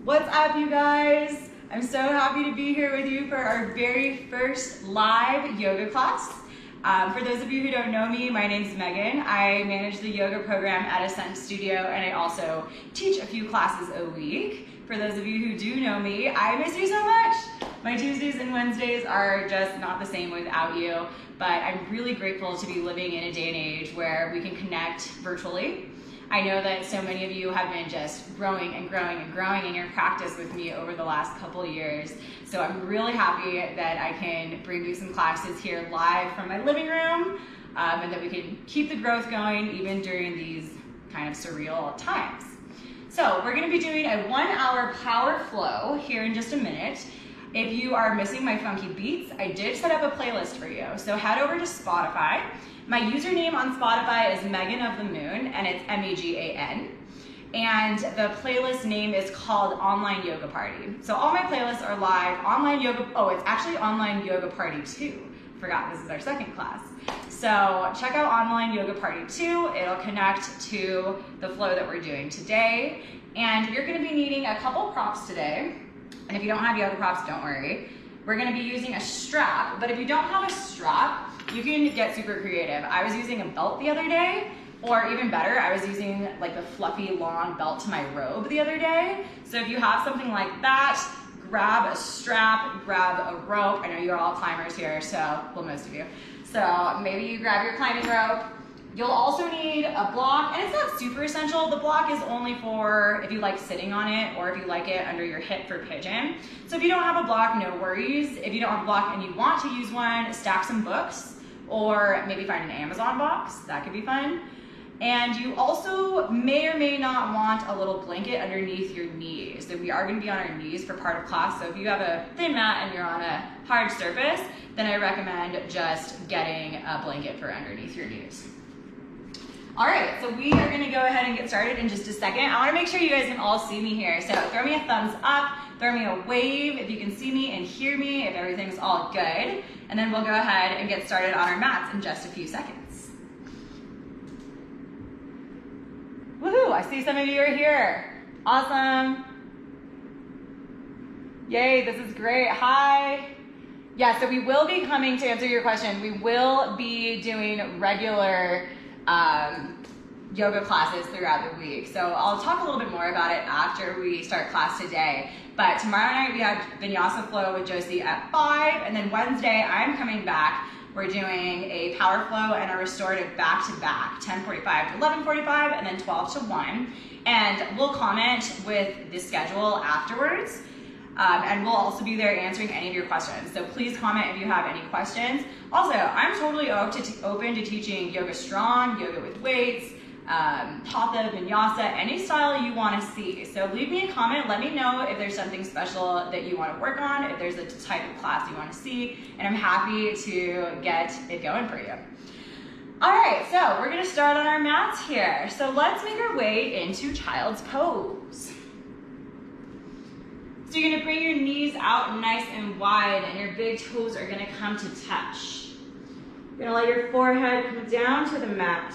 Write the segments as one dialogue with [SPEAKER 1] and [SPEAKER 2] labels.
[SPEAKER 1] What's up, you guys? I'm so happy to be here with you for our very first live yoga class. For those of you who don't know me, my name's Megan. I manage the yoga program at Ascent Studio, and I also teach a few classes a week. For those of you who do know me, I miss you so much. My Tuesdays and Wednesdays are just not the same without you, but I'm really grateful to be living in a day and age where we can connect virtually. I know that so many of you have been just growing and growing and growing in your practice with me over the last couple of years. So I'm really happy that I can bring you some classes here live from my living room, and that we can keep the growth going even during these kind of surreal times. So we're gonna be doing a 1-hour power flow here in just a minute. If you are missing my funky beats, I did set up a playlist for you. So head over to Spotify. My username on Spotify is Megan of the Moon, and it's M-E-G-A-N. And the playlist name is called Online Yoga Party. So all my playlists are live. Online yoga, it's actually Online Yoga Party 2. Forgot, this is our second class. So check out Online Yoga Party 2. It'll connect to the flow that we're doing today. And you're gonna be needing a couple props today. And if you don't have yoga props, don't worry. We're gonna be using a strap, but if you don't have a strap, you can get super creative. I was using a belt the other day, or even better, I was using like the fluffy long belt to my robe the other day. So if you have something like that, grab a strap, grab a rope. I know you're all climbers here, so, well, most of you. So maybe you grab your climbing rope. You'll also need a block, and it's not super essential. The block is only for if you like sitting on it or if you like it under your hip for pigeon. So if you don't have a block, no worries. If you don't have a block and you want to use one, stack some books or maybe find an Amazon box. That could be fun. And you also may or may not want a little blanket underneath your knees. So we are going to be on our knees for part of class. So if you have a thin mat and you're on a hard surface, then I recommend just getting a blanket for underneath your knees. All right, so we are gonna go ahead and get started in just a second. I wanna make sure you guys can all see me here. So throw me a thumbs up, throw me a wave if you can see me and hear me, if everything's all good. And then we'll go ahead and get started on our mats in just a few seconds. Woohoo, I see some of you are here. Awesome. Yay, this is great, hi. Yeah, so we will be coming, to answer your question, we will be doing regular yoga classes throughout the week. So I'll talk a little bit more about it after we start class today. But tomorrow night we have Vinyasa Flow with Josie at 5, and then Wednesday I'm coming back. We're doing a power flow and a restorative back-to-back, 10:45 to 11:45, and then 12 to 1. And we'll comment with the schedule afterwards. And we'll also be there answering any of your questions. So please comment if you have any questions. Also, I'm totally open to teaching yoga strong, yoga with weights, hatha, vinyasa, any style you want to see. So leave me a comment, let me know if there's something special that you want to work on, if there's a type of class you want to see, and I'm happy to get it going for you. All right, so we're gonna start on our mats here. So let's make our way into child's pose. So you're gonna bring your knees out nice and wide, and your big toes are gonna come to touch. You're gonna let your forehead come down to the mat,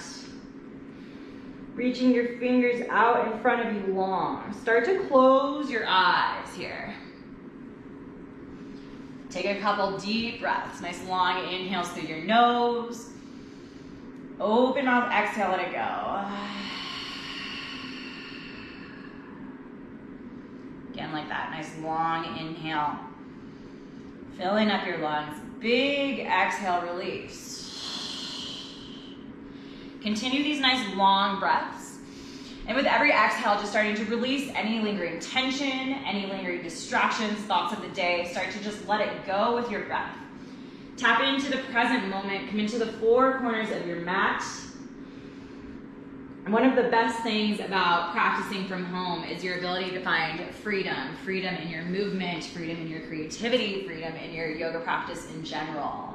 [SPEAKER 1] reaching your fingers out in front of you long. Start to close your eyes here. Take a couple deep breaths, nice long inhales through your nose. Open mouth, exhale, let it go. Again, like that, nice long inhale. Filling up your lungs. Big exhale, release. Continue these nice long breaths. And with every exhale, just starting to release any lingering tension, any lingering distractions, thoughts of the day. Start to just let it go with your breath. Tap into the present moment. Come into the four corners of your mat. And one of the best things about practicing from home is your ability to find freedom. Freedom in your movement, freedom in your creativity, freedom in your yoga practice in general.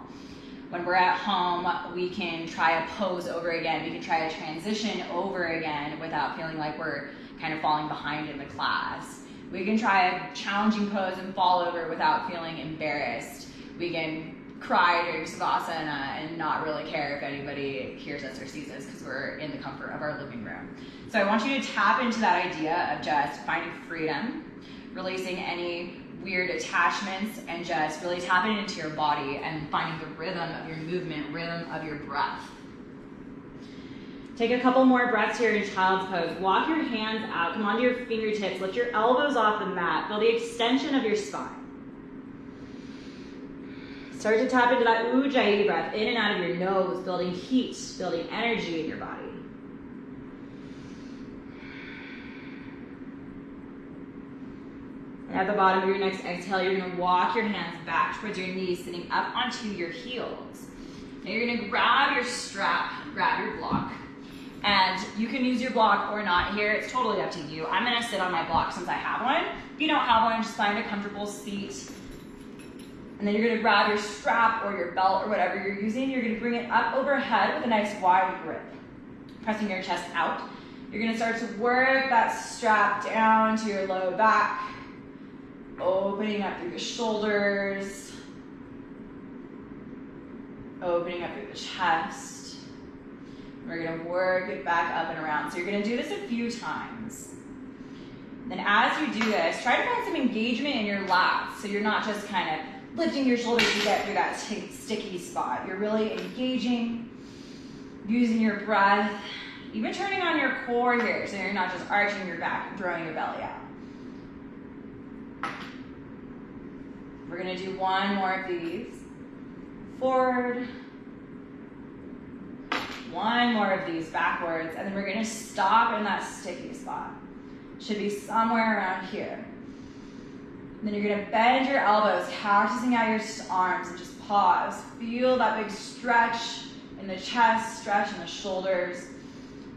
[SPEAKER 1] When we're at home, we can try a pose over again. We can try a transition over again without feeling like we're kind of falling behind in the class. We can try a challenging pose and fall over without feeling embarrassed. We can cry during Savasana and not really care if anybody hears us or sees us because we're in the comfort of our living room. So I want you to tap into that idea of just finding freedom releasing any weird attachments and just really tapping into your body and finding the rhythm of your movement, rhythm of your breath. Take a couple more breaths here in child's pose. Walk your hands out, come onto your fingertips, lift your elbows off the mat, feel the extension of your spine. Start to tap into that Ujjayi breath, in and out of your nose, building heat, building energy in your body. And at the bottom of your next exhale, you're gonna walk your hands back towards your knees, sitting up onto your heels. Now you're gonna grab your strap, grab your block, and you can use your block or not here. It's totally up to you. I'm gonna sit on my block since I have one. If you don't have one, just find a comfortable seat. And then you're gonna grab your strap or your belt or whatever you're using. You're gonna bring it up overhead with a nice wide grip, pressing your chest out. You're gonna start to work that strap down to your low back, opening up through the shoulders, opening up through the chest. We're gonna work it back up and around. So you're gonna do this a few times. Then as you do this, try to find some engagement in your lats, so you're not just kind of lifting your shoulders to get through that sticky spot. You're really engaging, using your breath, even turning on your core here, so you're not just arching your back and throwing your belly out. We're gonna do one more of these. Forward. One more of these backwards, and then we're gonna stop in that sticky spot. Should be somewhere around here. And then you're gonna bend your elbows, cactusing out your arms, and just pause. Feel that big stretch in the chest, stretch in the shoulders.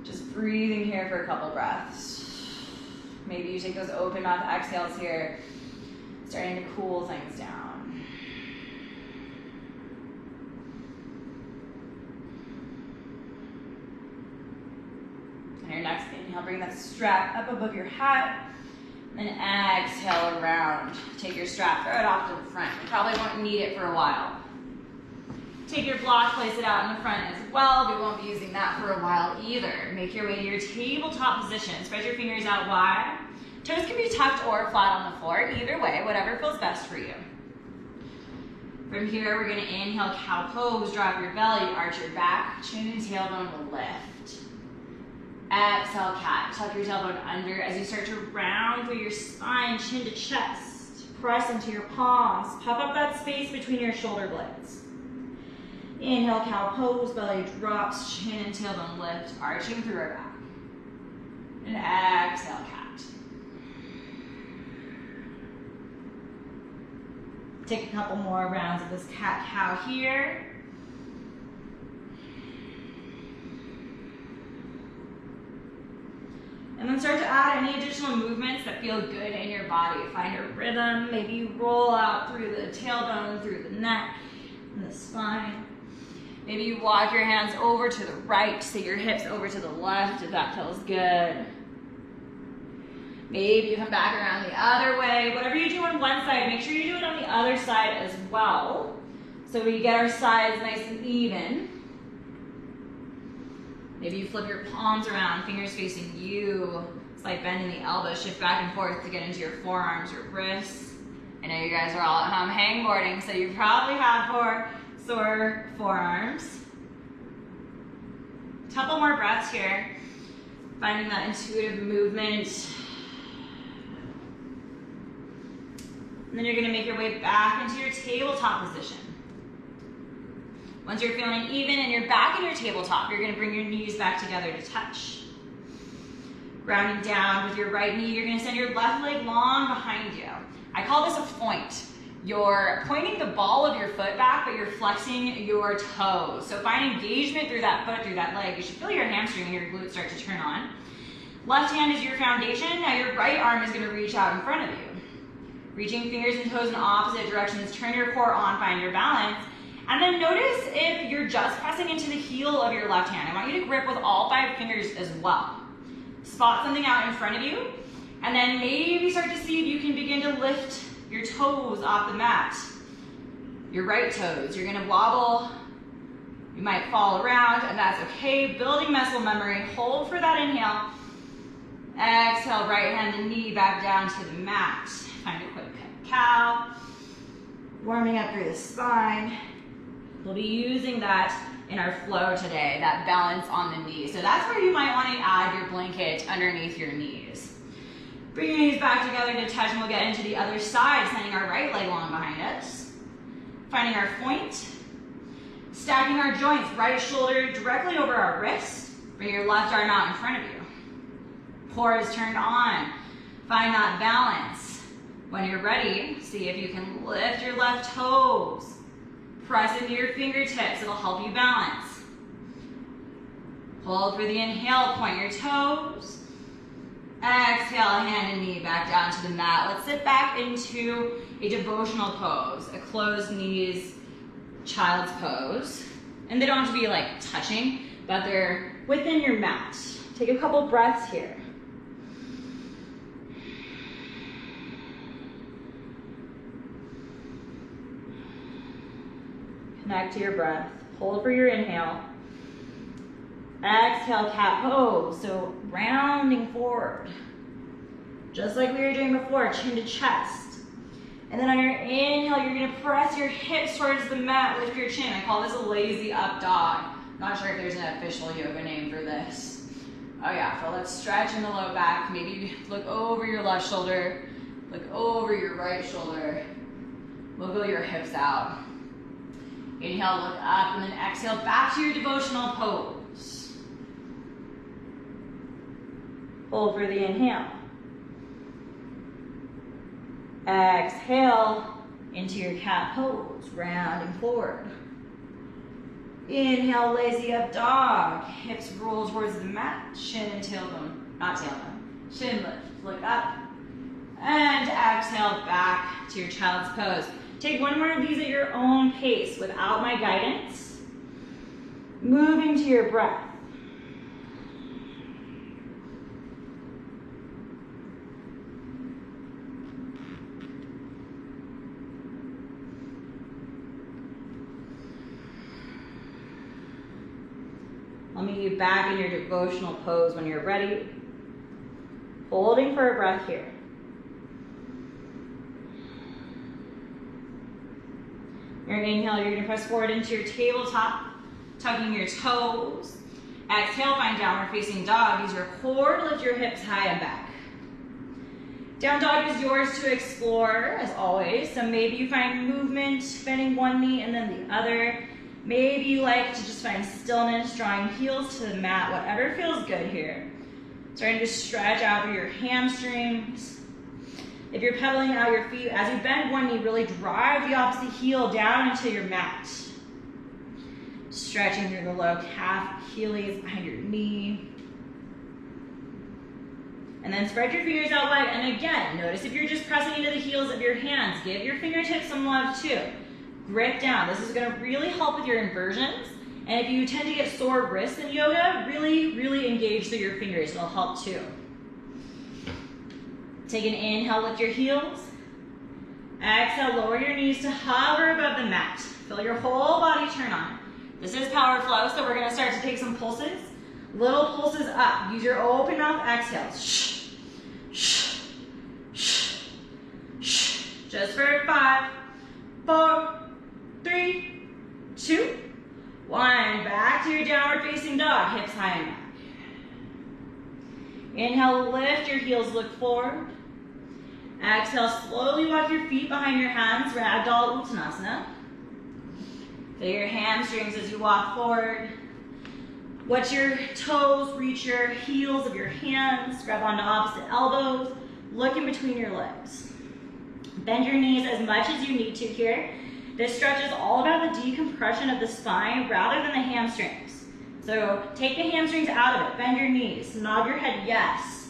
[SPEAKER 1] Just breathing here for a couple breaths. Maybe you take those open mouth exhales here, starting to cool things down. And your next inhale, bring that strap up above your head. And then exhale around. Take your strap, throw it off to the front. You probably won't need it for a while. Take your block, place it out in the front as well. We won't be using that for a while either. Make your way to your tabletop position. Spread your fingers out wide. Toes can be tucked or flat on the floor. Either way, whatever feels best for you. From here, we're gonna inhale, cow pose, drop your belly, arch your back, chin and tailbone will lift. Exhale, cat. Tuck your tailbone under as you start to round through your spine, chin to chest. Press into your palms. Puff up that space between your shoulder blades. Inhale, cow pose, belly drops, chin and tailbone lift, arching through our back. And exhale, cat. Take a couple more rounds of this cat-cow here. And then start to add any additional movements that feel good in your body. Find a rhythm. Maybe you roll out through the tailbone, through the neck, and the spine. Maybe you walk your hands over to the right, so your hips over to the left if that feels good. Maybe you come back around the other way. Whatever you do on one side, make sure you do it on the other side as well, so we get our sides nice and even. Maybe you flip your palms around, fingers facing you. Slight bend in the elbows, shift back and forth to get into your forearms or wrists. I know you guys are all at home hangboarding, so you probably have sore forearms. A couple more breaths here, finding that intuitive movement. And then you're gonna make your way back into your tabletop position. Once you're feeling even and you're back in your tabletop, you're gonna bring your knees back together to touch. Grounding down with your right knee, you're gonna send your left leg long behind you. I call this a point. You're pointing the ball of your foot back, but you're flexing your toes. So find engagement through that foot, through that leg. You should feel your hamstring and your glutes start to turn on. Left hand is your foundation. Now your right arm is gonna reach out in front of you. Reaching fingers and toes in opposite directions, turn your core on, find your balance. And then notice if you're just pressing into the heel of your left hand. I want you to grip with all 5 fingers as well. Spot something out in front of you, and then maybe start to see if you can begin to lift your toes off the mat. Your right toes, you're gonna wobble. You might fall around, and that's okay. Building muscle memory, hold for that inhale. Exhale, right hand and knee back down to the mat. Find a quick cow. Warming up through the spine. We'll be using that in our flow today, that balance on the knee. So that's where you might want to add your blanket underneath your knees. Bring your knees back together to touch, and we'll get into the other side, sending our right leg long behind us. Finding our point. Stacking our joints, right shoulder directly over our wrist. Bring your left arm out in front of you. Core is turned on. Find that balance. When you're ready, see if you can lift your left toes. Press into your fingertips, it'll help you balance. Hold for the inhale, point your toes. Exhale, hand and knee back down to the mat. Let's sit back into a devotional pose, a closed knees, child's pose. And they don't have to be like touching, but they're within your mat. Take a couple breaths here. Connect to your breath. Hold for your inhale. Exhale, cat pose. So rounding forward. Just like we were doing before, chin to chest. And then on your inhale, you're gonna press your hips towards the mat, lift your chin. I call this a lazy up dog. Not sure if there's an official yoga name for this. Oh yeah, feel that stretch in the low back. Maybe look over your left shoulder, look over your right shoulder. Wiggle your hips out. Inhale, look up, and then exhale back to your devotional pose. Hold for the inhale. Exhale into your cat pose, rounding forward. Inhale, lazy up dog. Hips roll towards the mat, shin and tailbone, not tailbone. Shin lift, look up. And exhale back to your child's pose. Take one more of these at your own pace without my guidance. Moving to your breath. I'll meet you back in your devotional pose when you're ready. Holding for a breath here. Your inhale, you're gonna press forward into your tabletop, tucking your toes. Exhale, find downward facing dog. Use your core to lift your hips high and back. Down dog is yours to explore, as always. So maybe you find movement, bending one knee and then the other. Maybe you like to just find stillness, drawing heels to the mat, whatever feels good here. Starting to stretch out through your hamstrings. If you're pedaling out your feet, as you bend one knee, really drive the opposite heel down into your mat. Stretching through the low calf, Achilles behind your knee. And then spread your fingers out wide. And again, notice if you're just pressing into the heels of your hands, give your fingertips some love too. Grip down. This is gonna really help with your inversions. And if you tend to get sore wrists in yoga, really engage through your fingers. It'll help too. Take an inhale, lift your heels. Exhale, lower your knees to hover above the mat. Feel your whole body turn on. This is power flow, so we're gonna start to take some pulses. Little pulses up. Use your open mouth exhales. Shh, shh, shh, shh. Just for 5, 4, 3, 2, 1. Back to your downward facing dog, hips high and back. Inhale, lift your heels, look forward. Exhale, slowly walk your feet behind your hands, Ragdoll Uttanasana. Feel your hamstrings as you walk forward. Watch your toes, reach your heels of your hands, grab onto opposite elbows, look in between your legs. Bend your knees as much as you need to here. This stretch is all about the decompression of the spine rather than the hamstrings. So take the hamstrings out of it, bend your knees, nod your head yes.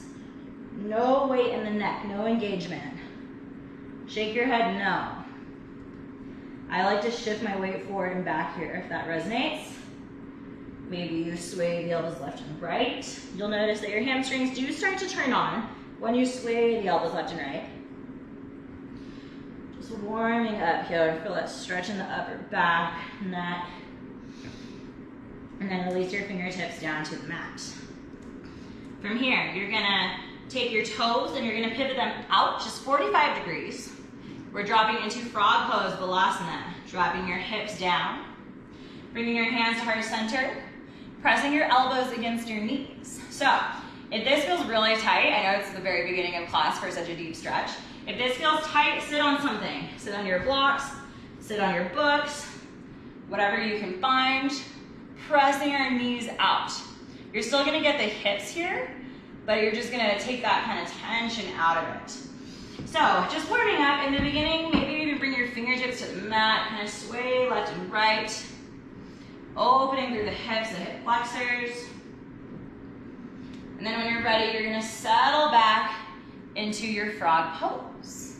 [SPEAKER 1] No weight in the neck, no engagement. Shake your head no. I like to shift my weight forward and back here if that resonates. Maybe you sway the elbows left and right. You'll notice that your hamstrings do start to turn on when you sway the elbows left and right. Just warming up here. Feel that stretch in the upper back, neck. And then release your fingertips down to the mat. From here, you're gonna Take your toes and you're gonna pivot them out just 45 degrees. We're dropping into frog pose, Balasana. Dropping your hips down. Bringing your hands to heart center. Pressing your elbows against your knees. So, if this feels really tight, I know it's the very beginning of class for such a deep stretch. If this feels tight, sit on something. Sit on your blocks, sit on your books, whatever you can find. Pressing your knees out. You're still gonna get the hips here, but you're just gonna take that kind of tension out of it. So, just warming up in the beginning, maybe even bring your fingertips to the mat, kind of sway left and right. Opening through the hips, the hip flexors. And then when you're ready, you're gonna settle back into your frog pose.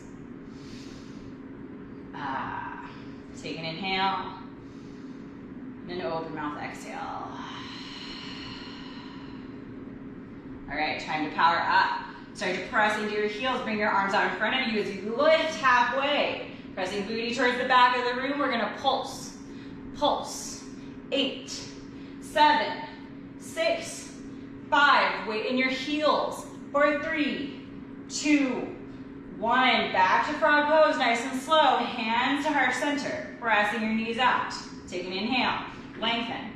[SPEAKER 1] Take an inhale, and then open mouth exhale. All right, time to power up. Start to press into your heels, bring your arms out in front of you as you lift halfway. Pressing booty towards the back of the room, we're gonna pulse, pulse. 8, 7, 6, 5, weight in your heels. 4, 3, 2, 1. Back to frog pose, nice and slow. Hands to heart center. Pressing your knees out. Take an inhale, lengthen.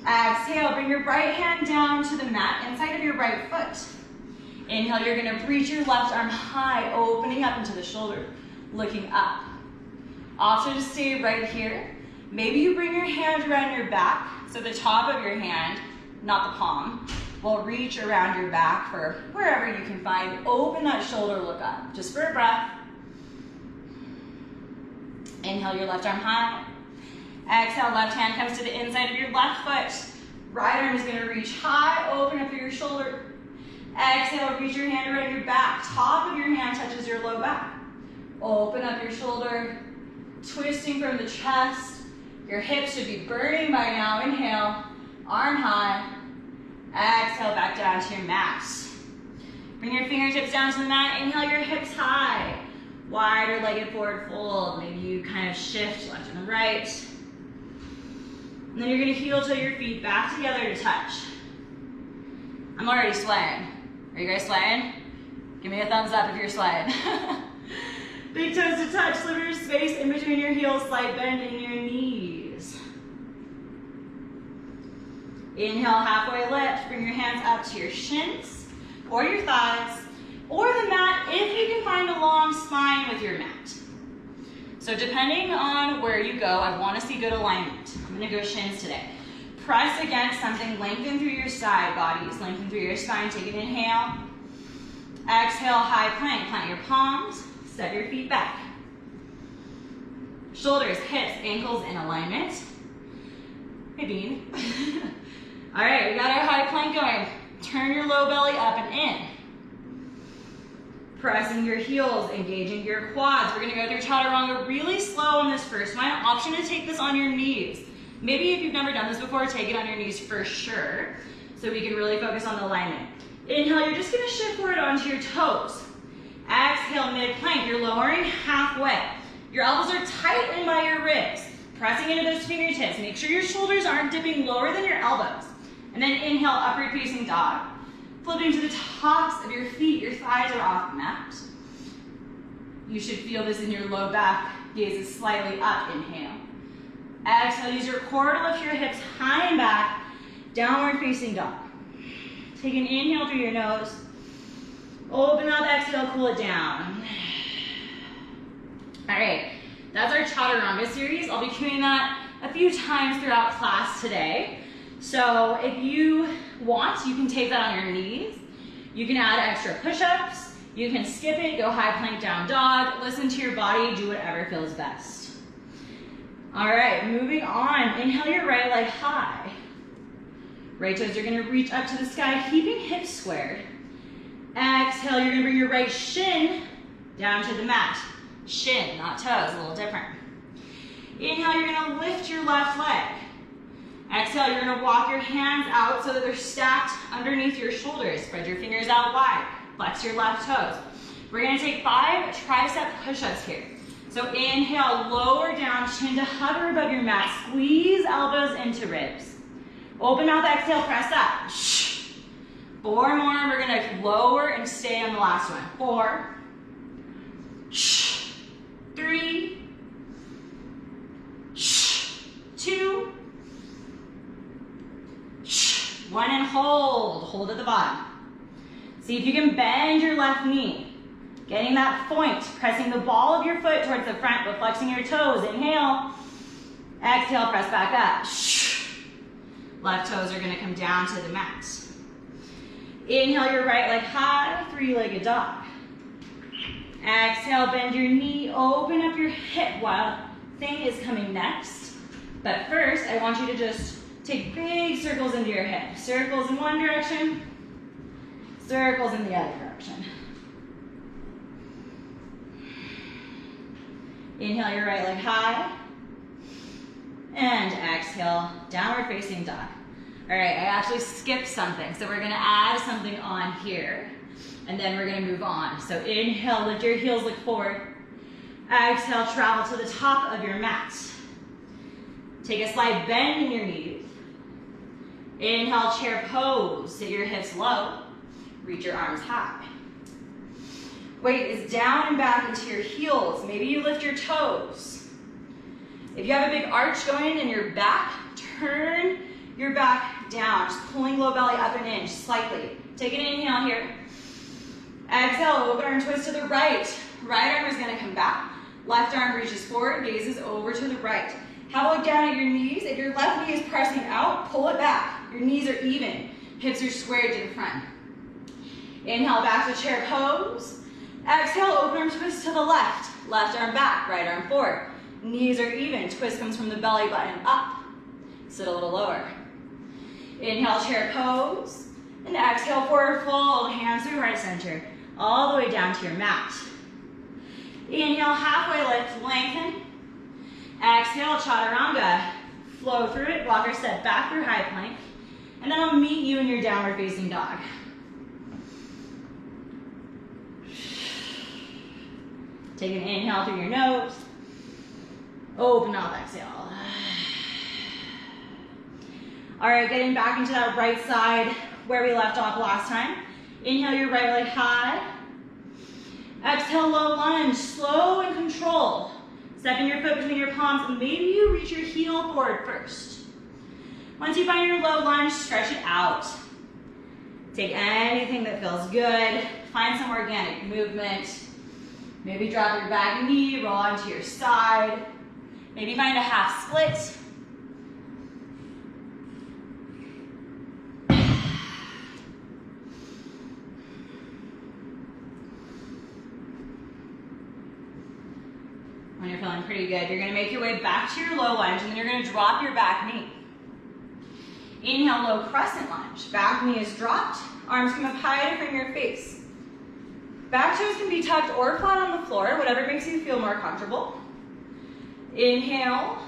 [SPEAKER 1] Exhale, bring your right hand down to the mat inside of your right foot. Inhale, you're gonna reach your left arm high, opening up into the shoulder, looking up. Option to stay right here. Maybe you bring your hand around your back, so the top of your hand, not the palm, will reach around your back for wherever you can find. Open that shoulder, look up, just for a breath. Inhale your left arm high. Exhale, left hand comes to the inside of your left foot. Right arm is gonna reach high, open up through your shoulder. Exhale, reach your hand around your back. Top of your hand touches your low back. Open up your shoulder, twisting from the chest. Your hips should be burning by now. Inhale, arm high. Exhale, back down to your mat. Bring your fingertips down to the mat. Inhale, your hips high. Wider legged forward fold. Maybe you kind of shift left and right. And then you're gonna heel toe your feet back together to touch. I'm already swaying. Are you guys swaying? Give me a thumbs up if you're swaying. Big toes to touch, sliver space in between your heels, slight bend in your knees. Inhale, halfway lift. Bring your hands up to your shins or your thighs or the mat if you can find a long spine with your mat. So depending on where you go, I want to see good alignment. I'm going to go shins today. Press against something, lengthen through your side bodies, lengthen through your spine. Take an inhale. Exhale, high plank. Plant your palms. Step your feet back. Shoulders, hips, ankles in alignment. Hey, Bean. All right, we got our high plank going. Turn your low belly up and in. Pressing your heels, engaging your quads. We're gonna go through chaturanga really slow on this first one. Option to take this on your knees. Maybe if you've never done this before, take it on your knees for sure, so we can really focus on the alignment. Inhale, you're just gonna shift forward onto your toes. Exhale, mid-plank, you're lowering halfway. Your elbows are tight in by your ribs. Pressing into those fingertips. Make sure your shoulders aren't dipping lower than your elbows. And then inhale, upward facing dog. Flipping to the tops of your feet, your thighs are off the mat. You should feel this in your low back. Gaze is slightly up, inhale. Exhale, use your core to lift your hips high and back. Downward facing dog. Take an inhale through your nose. Open up, exhale, cool it down. All right, that's our chaturanga series. I'll be doing that a few times throughout class today. So if you want, you can take that on your knees. You can add extra push-ups. You can skip it, go high plank down dog. Listen to your body, do whatever feels best. All right, moving on. Inhale your right leg high. Right toes are gonna reach up to the sky, keeping hips squared. Exhale, you're gonna bring your right shin down to the mat. Shin, not toes, a little different. Inhale, you're gonna lift your left leg. Exhale, you're gonna walk your hands out so that they're stacked underneath your shoulders. Spread your fingers out wide. Flex your left toes. We're gonna take 5 tricep push-ups here. So inhale, lower down, chin to hover above your mat. Squeeze elbows into ribs. Open mouth, exhale, press up. 4 more, we're gonna lower and stay on the last one. 4, 3, 2, 1, and hold. Hold at the bottom. See if you can bend your left knee. Getting that point, pressing the ball of your foot towards the front, but flexing your toes. Inhale. Exhale, press back up. Left toes are gonna come down to the mat. Inhale your right leg high, 3-legged dog. Exhale, bend your knee, open up your hip while thing is coming next. But first, I want you to just take big circles into your hip. Circles in one direction, circles in the other direction. Inhale your right leg high. And exhale, downward facing dog. All right, I actually skipped something. So we're gonna add something on here. And then we're gonna move on. So inhale, lift your heels, look forward. Exhale, travel to the top of your mat. Take a slight bend in your knees. Inhale, chair pose. Sit your hips low. Reach your arms high. Weight is down and back into your heels. Maybe you lift your toes. If you have a big arch going in your back, turn your back down, just pulling low belly up an inch slightly. Take an inhale here. Exhale, open arm twist to the right. Right arm is gonna come back. Left arm reaches forward, gazes over to the right. How about down at your knees? If your left knee is pressing out, pull it back. Your knees are even. Hips are squared to the front. Inhale, back to chair pose. Exhale, open arm twist to the left. Left arm back, right arm forward. Knees are even. Twist comes from the belly button up. Sit a little lower. Inhale, chair pose. And exhale, forward fold. Hands through heart center. All the way down to your mat. Inhale, halfway lift, lengthen. Exhale, chaturanga. Flow through it, walker step back through high plank. And then I'll meet you in your downward facing dog. Take an inhale through your nose. Open up, exhale. All right, getting back into that right side where we left off last time. Inhale your right leg high. Exhale, low lunge, slow and controlled. Stepping your foot between your palms, and maybe you reach your heel forward first. Once you find your low lunge, stretch it out. Take anything that feels good. Find some organic movement. Maybe drop your back knee, roll onto your side. Maybe find a half split. When you're feeling pretty good, you're gonna make your way back to your low lunge, and then you're gonna drop your back knee. Inhale, low crescent lunge. Back knee is dropped, arms come up high to frame your face. Back toes can be tucked or flat on the floor, whatever makes you feel more comfortable. Inhale,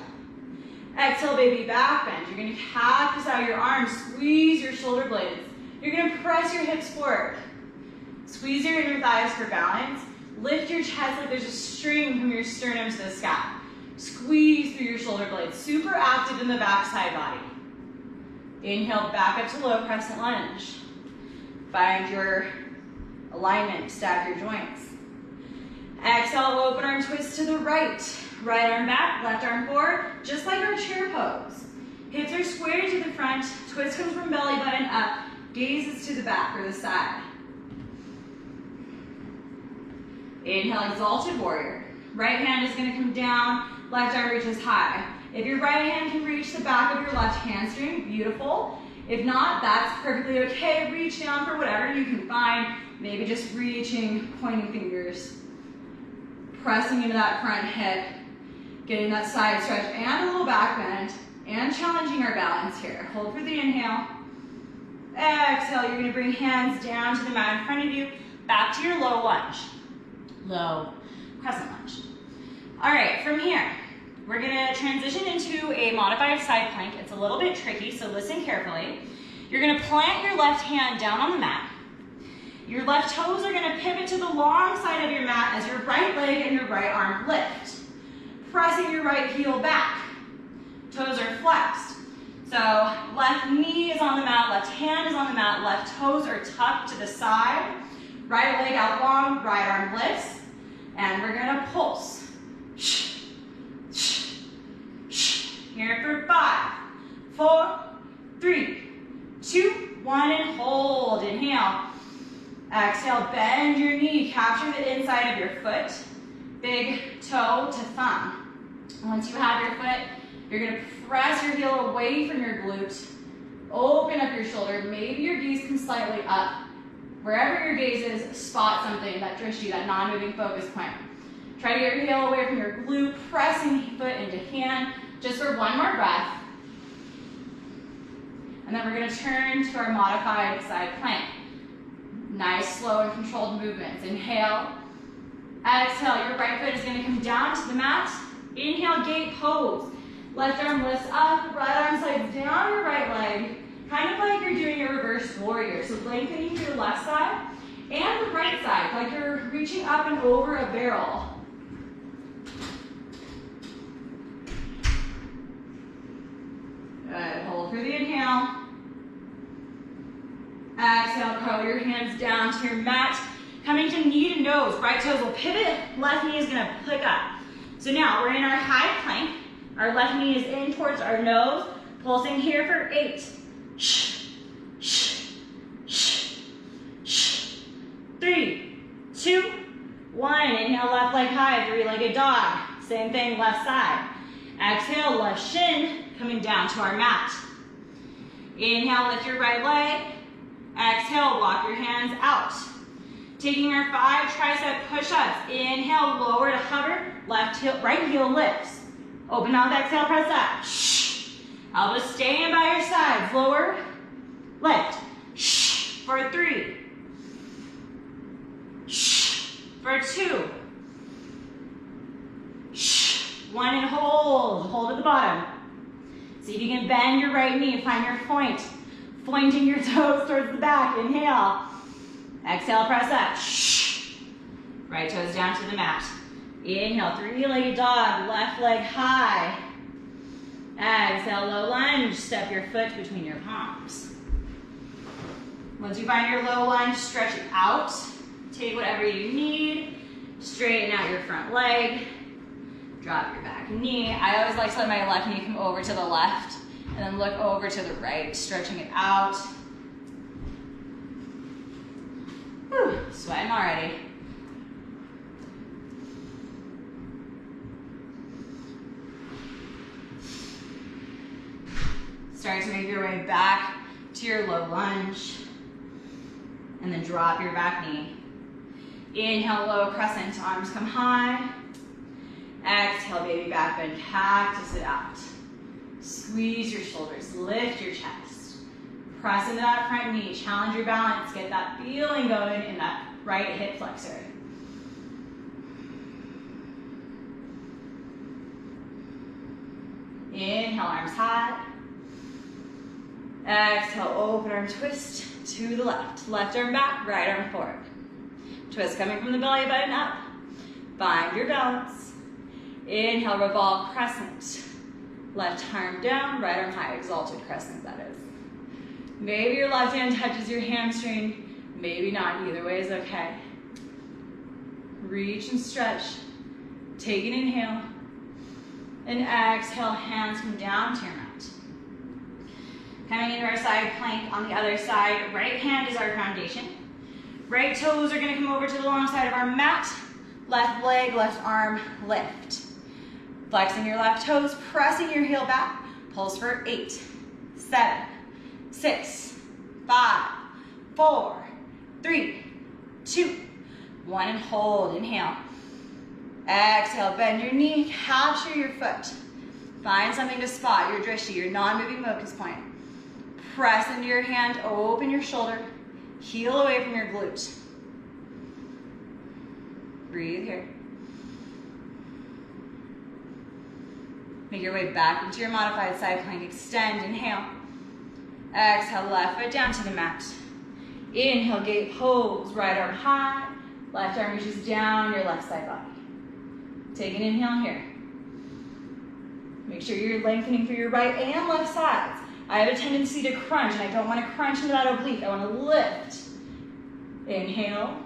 [SPEAKER 1] exhale, baby back bend. You're gonna cactus out your arms, squeeze your shoulder blades. You're gonna press your hips forward. Squeeze your inner thighs for balance. Lift your chest like there's a string from your sternum to the sky. Squeeze through your shoulder blades. Super active in the back side body. Inhale, back up to low crescent lunge. Find your alignment, stack your joints. Exhale, open arm twist to the right. Right arm back, left arm forward, just like our chair pose. Hips are squared to the front, twist comes from belly button up, gazes to the back or the side. Inhale, exalted warrior. Right hand is gonna come down, left arm reaches high. If your right hand can reach the back of your left hamstring, beautiful. If not, that's perfectly okay. Reach down for whatever you can find. Maybe just reaching, pointing fingers, pressing into that front hip, getting that side stretch and a little back bend, and challenging our balance here. Hold for the inhale. Exhale, you're gonna bring hands down to the mat in front of you, back to your low lunge. Low crescent lunge. All right, from here, we're gonna transition into a modified side plank. It's a little bit tricky, so listen carefully. You're gonna plant your left hand down on the mat. Your left toes are gonna pivot to the long side of your mat as your right leg and your right arm lift. Pressing your right heel back. Toes are flexed. So left knee is on the mat, left hand is on the mat, left toes are tucked to the side, right leg out long, right arm lifts, and we're gonna pulse. Here for 5, 4, 3, 2, 1, and hold. Inhale. Exhale, bend your knee, capture the inside of your foot, big toe to thumb. Once you have your foot, you're gonna press your heel away from your glute, open up your shoulder, maybe your gaze can slightly up. Wherever your gaze is, spot something, that drishti, that non-moving focus point. Try to get your heel away from your glute, pressing foot into hand, just for one more breath. And then we're gonna turn to our modified side plank. Nice, slow, and controlled movements. Inhale, exhale, your right foot is gonna come down to the mat. Inhale, gate pose. Left arm lifts up, right arm slides down your right leg, kind of like you're doing a reverse warrior. So lengthening your left side and the right side, like you're reaching up and over a barrel. Good, hold for the inhale. Exhale, curl your hands down to your mat. Coming to knee to nose, right toes will pivot, left knee is gonna pick up. So now we're in our high plank. Our left knee is in towards our nose, pulsing here for 8. 3, 2, 1. Inhale, left leg high, three-legged dog. Same thing, left side. Exhale, left shin coming down to our mat. Inhale, lift your right leg. Exhale, walk your hands out. Taking our 5 tricep push-ups. Inhale, lower to hover, left heel, right heel lifts. Open mouth, exhale, press up. Elbows stay in by your sides. Lower, lift. For 3. For 2. 1 and hold. Hold at the bottom. See if you can bend your right knee. Find your point. Pointing your toes towards the back. Inhale. Exhale, press up. Right toes down to the mat. Inhale, three-legged dog, left leg high. Exhale, low lunge, step your foot between your palms. Once you find your low lunge, stretch it out. Take whatever you need. Straighten out your front leg. Drop your back knee. I always like to let my left knee come over to the left and then look over to the right, stretching it out. Whew, sweating already. Start to make your way back to your low lunge. And then drop your back knee. Inhale, low crescent, arms come high. Exhale, baby back bend, cactus it out. Squeeze your shoulders, lift your chest. Press into that front knee, challenge your balance, get that feeling going in that right hip flexor. Inhale, arms high. Exhale, open arm twist to the left. Left arm back, right arm forward. Twist coming from the belly button up. Find your balance. Inhale, revolve crescent. Left arm down, right arm high, exalted crescent that is. Maybe your left hand touches your hamstring, maybe not, either way is okay. Reach and stretch. Take an inhale. And exhale, hands come down to your mat. Coming into our side plank on the other side, right hand is our foundation. Right toes are gonna come over to the long side of our mat. Left leg, left arm, lift. Flexing your left toes, pressing your heel back. Pulse for 8, 7, 6, 5, 4, 3, 2, 1, and hold. Inhale. Exhale, bend your knee, capture your foot. Find something to spot, your drishti, your non-moving focus point. Press into your hand, open your shoulder, heel away from your glute. Breathe here. Make your way back into your modified side plank. Extend, inhale. Exhale, left foot down to the mat. Inhale, gate pose, right arm high. Left arm reaches down your left side body. Take an inhale here. Make sure you're lengthening through your right and left sides. I have a tendency to crunch, and I don't want to crunch into that oblique. I want to lift. Inhale.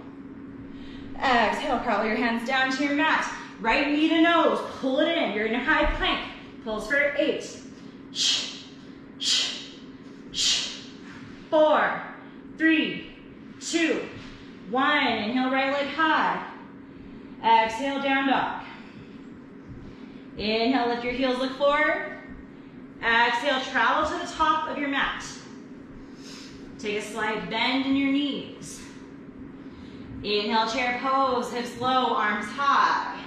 [SPEAKER 1] Exhale, crawl your hands down to your mat. Right knee to nose, pull it in. You're in a high plank. Pulse for 8. 4, 3, 2, 1. Inhale, right leg high. Exhale, down dog. Inhale, lift your heels, look forward. Exhale, travel to the top of your mat. Take a slight bend in your knees. Inhale, chair pose, hips low, arms high.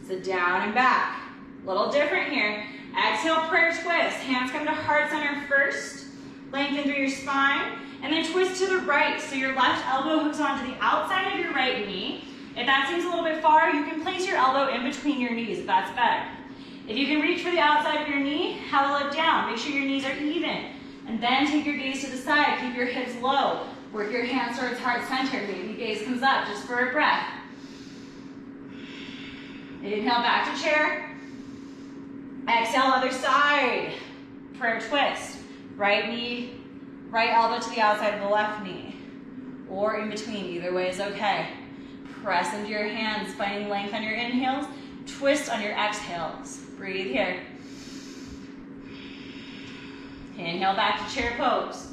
[SPEAKER 1] So down and back. A little different here. Exhale, prayer twist. Hands come to heart center first. Lengthen through your spine. And then twist to the right. So your left elbow hooks onto the outside of your right knee. If that seems a little bit far, you can place your elbow in between your knees if that's better. If you can reach for the outside of your knee, have a look down. Make sure your knees are even. And then take your gaze to the side. Keep your hips low. Work your hands towards heart center. Maybe gaze comes up just for a breath. Inhale, back to chair. Exhale, other side. Prayer twist. Right knee, right elbow to the outside of the left knee. Or in between, either way is okay. Press into your hands, finding length on your inhales. Twist on your exhales. Breathe here. Inhale, back to chair pose.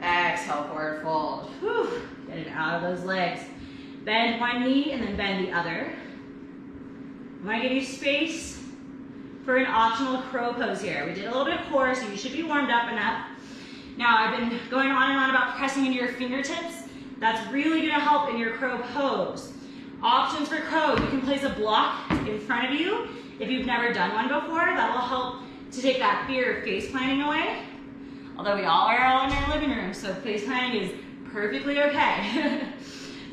[SPEAKER 1] Exhale, forward fold. Whew. Get it out of those legs. Bend one knee and then bend the other. I'm going to give you space for an optional crow pose here. We did a little bit of core, so you should be warmed up enough. Now, I've been going on and on about pressing into your fingertips. That's really going to help in your crow pose. Options for crow, you can place a block in front of you. If you've never done one before, that will help to take that fear of face planting away. Although we all are all in our living room, so face planting is perfectly okay.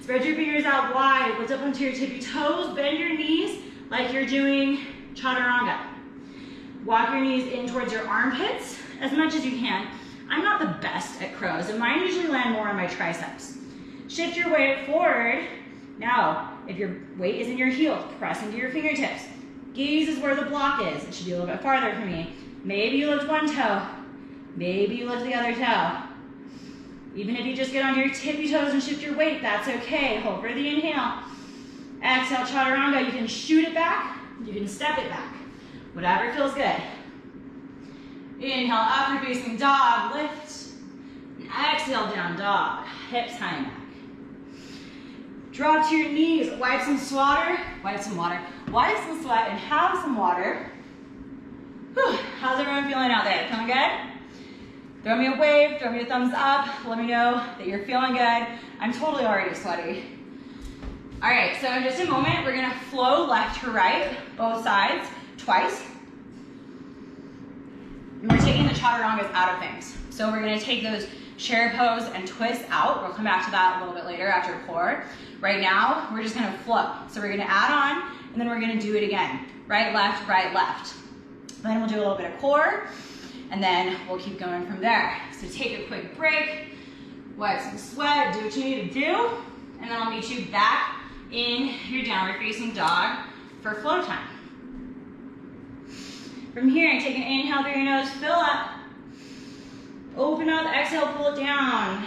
[SPEAKER 1] Spread your fingers out wide, lift up onto your tippy toes, bend your knees like you're doing chaturanga. Walk your knees in towards your armpits as much as you can. I'm not the best at crows, and mine usually land more on my triceps. Shift your weight forward. Now, if your weight is in your heels, press into your fingertips. Gaze is where the block is. It should be a little bit farther for me. Maybe you lift one toe. Maybe you lift the other toe. Even if you just get on your tippy toes and shift your weight, that's okay. Hold for the inhale. Exhale, chaturanga. You can shoot it back. You can step it back. Whatever feels good. Inhale, upward facing dog. Lift. And exhale, down dog. Hips high and back. Drop to your knees. Wipe some sweat, and have some water. Whew. How's everyone feeling out there? Feeling good? Throw me a wave, throw me a thumbs up. Let me know that you're feeling good. I'm totally already sweaty. All right, so in just a moment, we're gonna flow left to right, both sides, twice. And we're taking the chaturangas out of things. So we're gonna take those chair pose and twist out. We'll come back to that a little bit later after core. Right now, we're just gonna flow. So we're gonna add on, and then we're gonna do it again. Right, left, right, left. Then we'll do a little bit of core, and then we'll keep going from there. So take a quick break, wipe some sweat, do what you need to do, and then I'll meet you back in your downward facing dog for flow time. From here, take an inhale through your nose, fill up, open up, exhale, pull it down.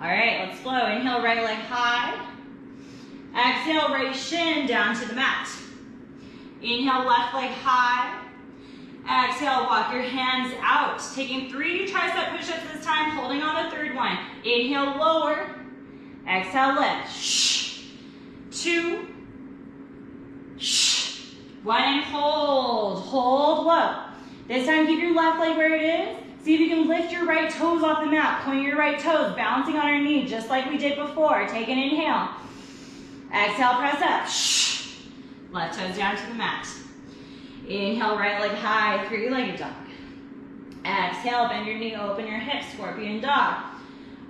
[SPEAKER 1] All right, let's flow. Inhale, right leg high. Exhale, right shin down to the mat. Inhale, left leg high. Exhale, walk your hands out. Taking 3 tricep push-ups this time, holding on the third one. Inhale, lower. Exhale, lift. 2. 1 and hold. Hold low. This time, keep your left leg where it is. See if you can lift your right toes off the mat. Point your right toes, balancing on our knee, just like we did before. Take an inhale. Exhale, press up. Left toes down to the mat. Inhale, right leg high, 3-legged dog. Exhale, bend your knee, open your hips, scorpion dog.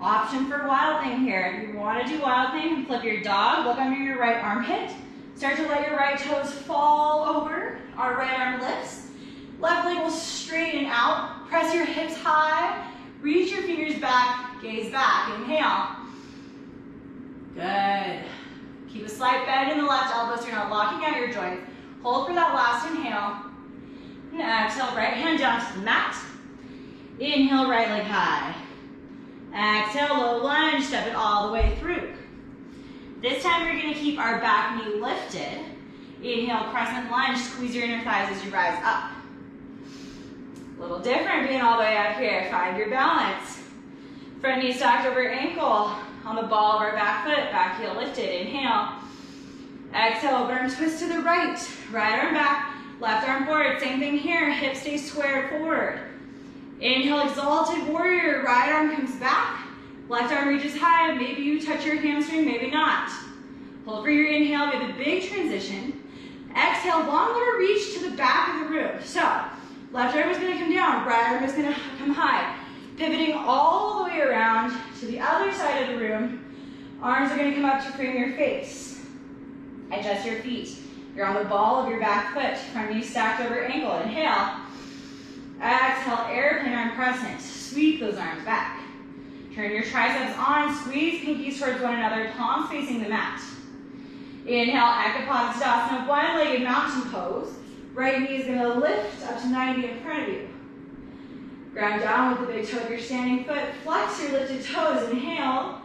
[SPEAKER 1] Option for wild thing here. If you want to do wild thing, flip your dog, look under your right armpit. Start to let your right toes fall over. Our right arm lifts. Left leg will straighten out. Press your hips high. Reach your fingers back. Gaze back. Inhale. Good. Keep a slight bend in the left elbow so you're not locking out your joints. Hold for that last inhale. And exhale, right hand down to the mat. Inhale, right leg high. Exhale, low lunge, step it all the way through. This time we're gonna keep our back knee lifted. Inhale, crescent lunge, squeeze your inner thighs as you rise up. A little different being all the way up here. Find your balance. Front knee stacked over ankle on the ball of our back foot, back heel lifted. Inhale. Exhale, open arm twist to the right. Right arm back, left arm forward. Same thing here, hips stay squared forward. Inhale, exalted warrior. Right arm comes back, left arm reaches high. Maybe you touch your hamstring, maybe not. Hold for your inhale, we have a big transition. Exhale, long little reach to the back of the room. So, left arm is gonna come down, right arm is gonna come high. Pivoting all the way around to the other side of the room. Arms are gonna come up to frame your face. Adjust your feet. You're on the ball of your back foot. Front knee stacked over ankle. Inhale. Exhale, airplane arm crescent. Sweep those arms back. Turn your triceps on. Squeeze pinkies towards one another. Palms facing the mat. Inhale, Ekapadasana, one-legged mountain pose. Right knee is going to lift up to 90 in front of you. Ground down with the big toe of your standing foot. Flex your lifted toes. Inhale.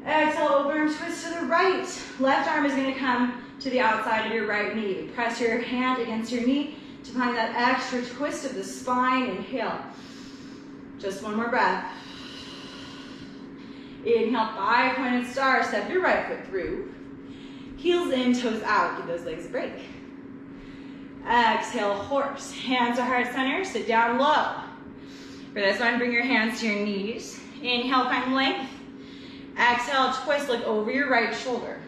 [SPEAKER 1] Exhale, open arm twist to the right. Left arm is going to come to the outside of your right knee. Press your hand against your knee to find that extra twist of the spine. Inhale. Just one more breath. Inhale, 5-pointed star. Step your right foot through. Heels in, toes out. Give those legs a break. Exhale, horse. Hands to heart center. Sit down low. For this one, bring your hands to your knees. Inhale, find length. Exhale, twist, look over your right shoulder.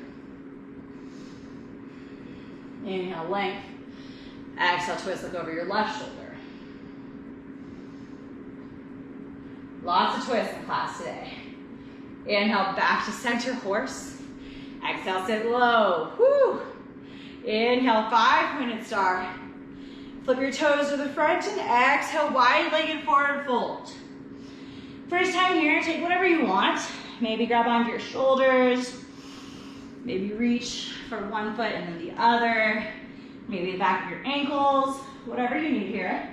[SPEAKER 1] Inhale, length. Exhale, twist, look over your left shoulder. Lots of twists in class today. Inhale, back to center, horse. Exhale, sit low. Woo. Inhale, 5-pointed star. Flip your toes to the front and exhale, wide-legged forward fold. First time here, take whatever you want. Maybe grab onto your shoulders. Maybe reach for one foot and then the other. Maybe the back of your ankles. Whatever you need here.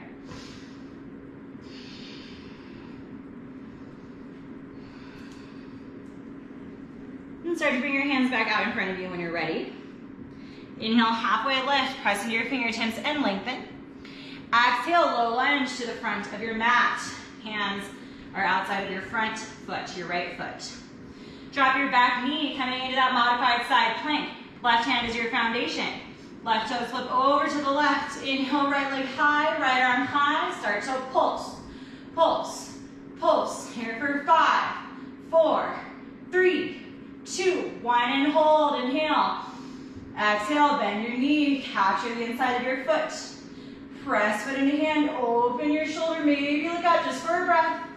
[SPEAKER 1] And start to bring your hands back out in front of you when you're ready. Inhale, halfway lift, press into your fingertips and lengthen. Exhale, low lunge to the front of your mat. Hands are outside of your front foot, your right foot. Drop your back knee, coming into that modified side plank. Left hand is your foundation. Left toe flip over to the left. Inhale, right leg high, right arm high. Start to pulse, pulse, pulse. Here for 5, 4, 3, 2, 1, and hold. Inhale. Exhale, bend your knee, capture the inside of your foot. Press foot into hand, open your shoulder, maybe look up just for a breath.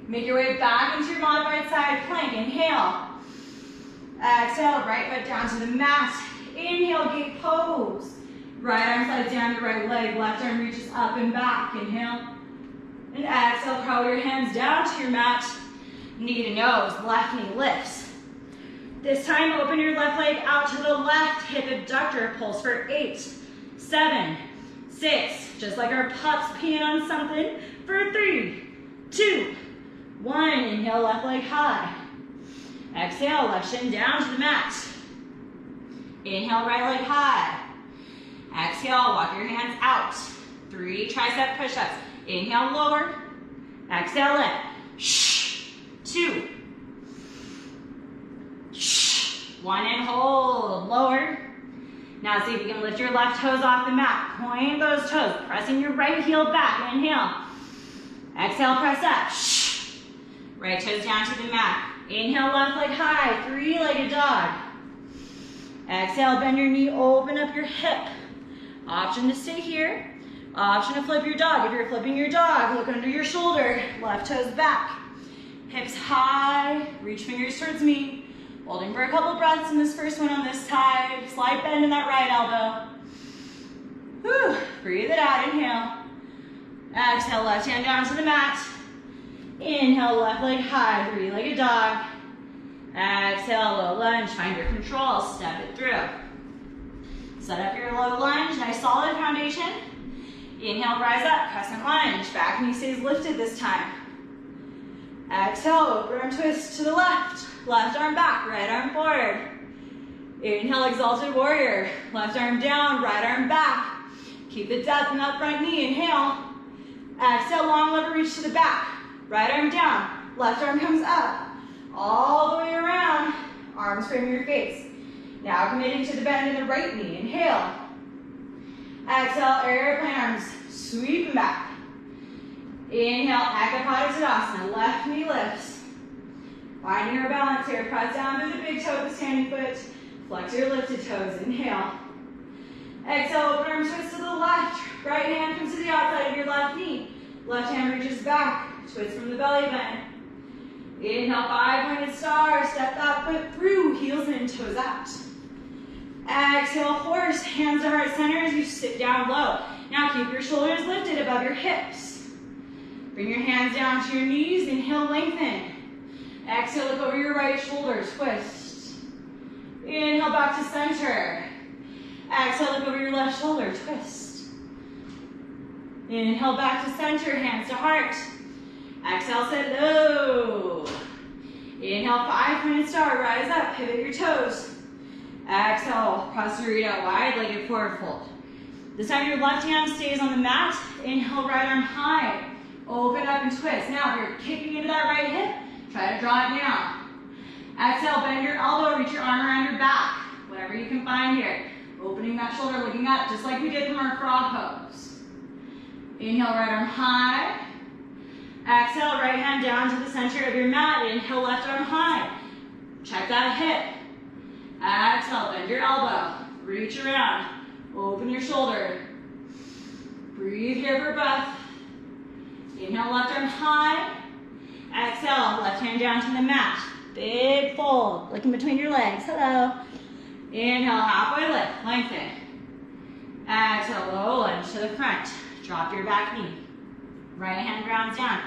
[SPEAKER 1] Make your way back into your modified side plank. Inhale. Exhale, right foot down to the mat. Inhale, gate pose. Right arm slides down your right leg, left arm reaches up and back. Inhale. And exhale, curl your hands down to your mat. Knee to nose, left knee lifts. This time, open your left leg out to the left, hip abductor, pulse for 8, 7, 6, just like our pups peeing on something, for 3, 2, 1, inhale, left leg high. Exhale, left shin down to the mat. Inhale, right leg high. Exhale, walk your hands out. 3 tricep push-ups. Inhale, lower. Exhale, lift. 2. 1 and hold, lower. Now see if you can lift your left toes off the mat. Point those toes, pressing your right heel back. Inhale. Exhale, press up. Right toes down to the mat. Inhale, left leg high, 3-legged dog. Exhale, bend your knee, open up your hip. Option to stay here. Option to flip your dog. If you're flipping your dog, look under your shoulder. Left toes back. Hips high, reach fingers towards me. Holding for a couple breaths in this first one on this side. Slight bend in that right elbow. Whew. Breathe it out, inhale. Exhale, left hand down to the mat. Inhale, left leg high, 3-legged dog. Exhale, low lunge, find your control, step it through. Set up your low lunge, nice solid foundation. Inhale, rise up, crescent lunge. Back knee stays lifted this time. Exhale, open arm twist to the left. Left arm back, right arm forward. Inhale, exalted warrior. Left arm down, right arm back. Keep the depth in that front knee. Inhale. Exhale, long lever reach to the back. Right arm down. Left arm comes up. All the way around. Arms frame your face. Now committing to the bend in the right knee. Inhale. Exhale, airplane arms. Sweep them back. Inhale, Ekapada Tadasana. Left knee lifts. Finding our balance here. Press down through the big toe of the standing foot. Flex your lifted toes. Inhale. Exhale, open arm twist to the left. Right hand comes to the outside of your left knee. Left hand reaches back. Twist from the belly bend. Inhale, 5-pointed star. Step that foot through. Heels in, toes out. Exhale, horse. Hands to heart center as you sit down low. Now keep your shoulders lifted above your hips. Bring your hands down to your knees. Inhale, lengthen. Exhale, look over your right shoulder. Twist. Inhale, back to center. Exhale, look over your left shoulder. Twist. Inhale, back to center. Hands to heart. Exhale, sit low. Inhale, 5-pointed star. Rise up. Pivot your toes. Exhale, cross your feet out, wide-legged forward fold. This time your left hand stays on the mat. Inhale, right arm high. Open up and twist. Now, if you're kicking into that right hip, try to draw it down. Exhale, bend your elbow, reach your arm around your back. Whatever you can find here. Opening that shoulder, looking up, just like we did from our frog pose. Inhale, right arm high. Exhale, right hand down to the center of your mat. Inhale, left arm high. Check that hip. Exhale, bend your elbow. Reach around. Open your shoulder. Breathe here for breath. Inhale, left arm high. Exhale, left hand down to the mat. Big fold, looking between your legs. Hello. Inhale, halfway lift, lengthen. Exhale, low lunge to the front. Drop your back knee. Right hand grounds down.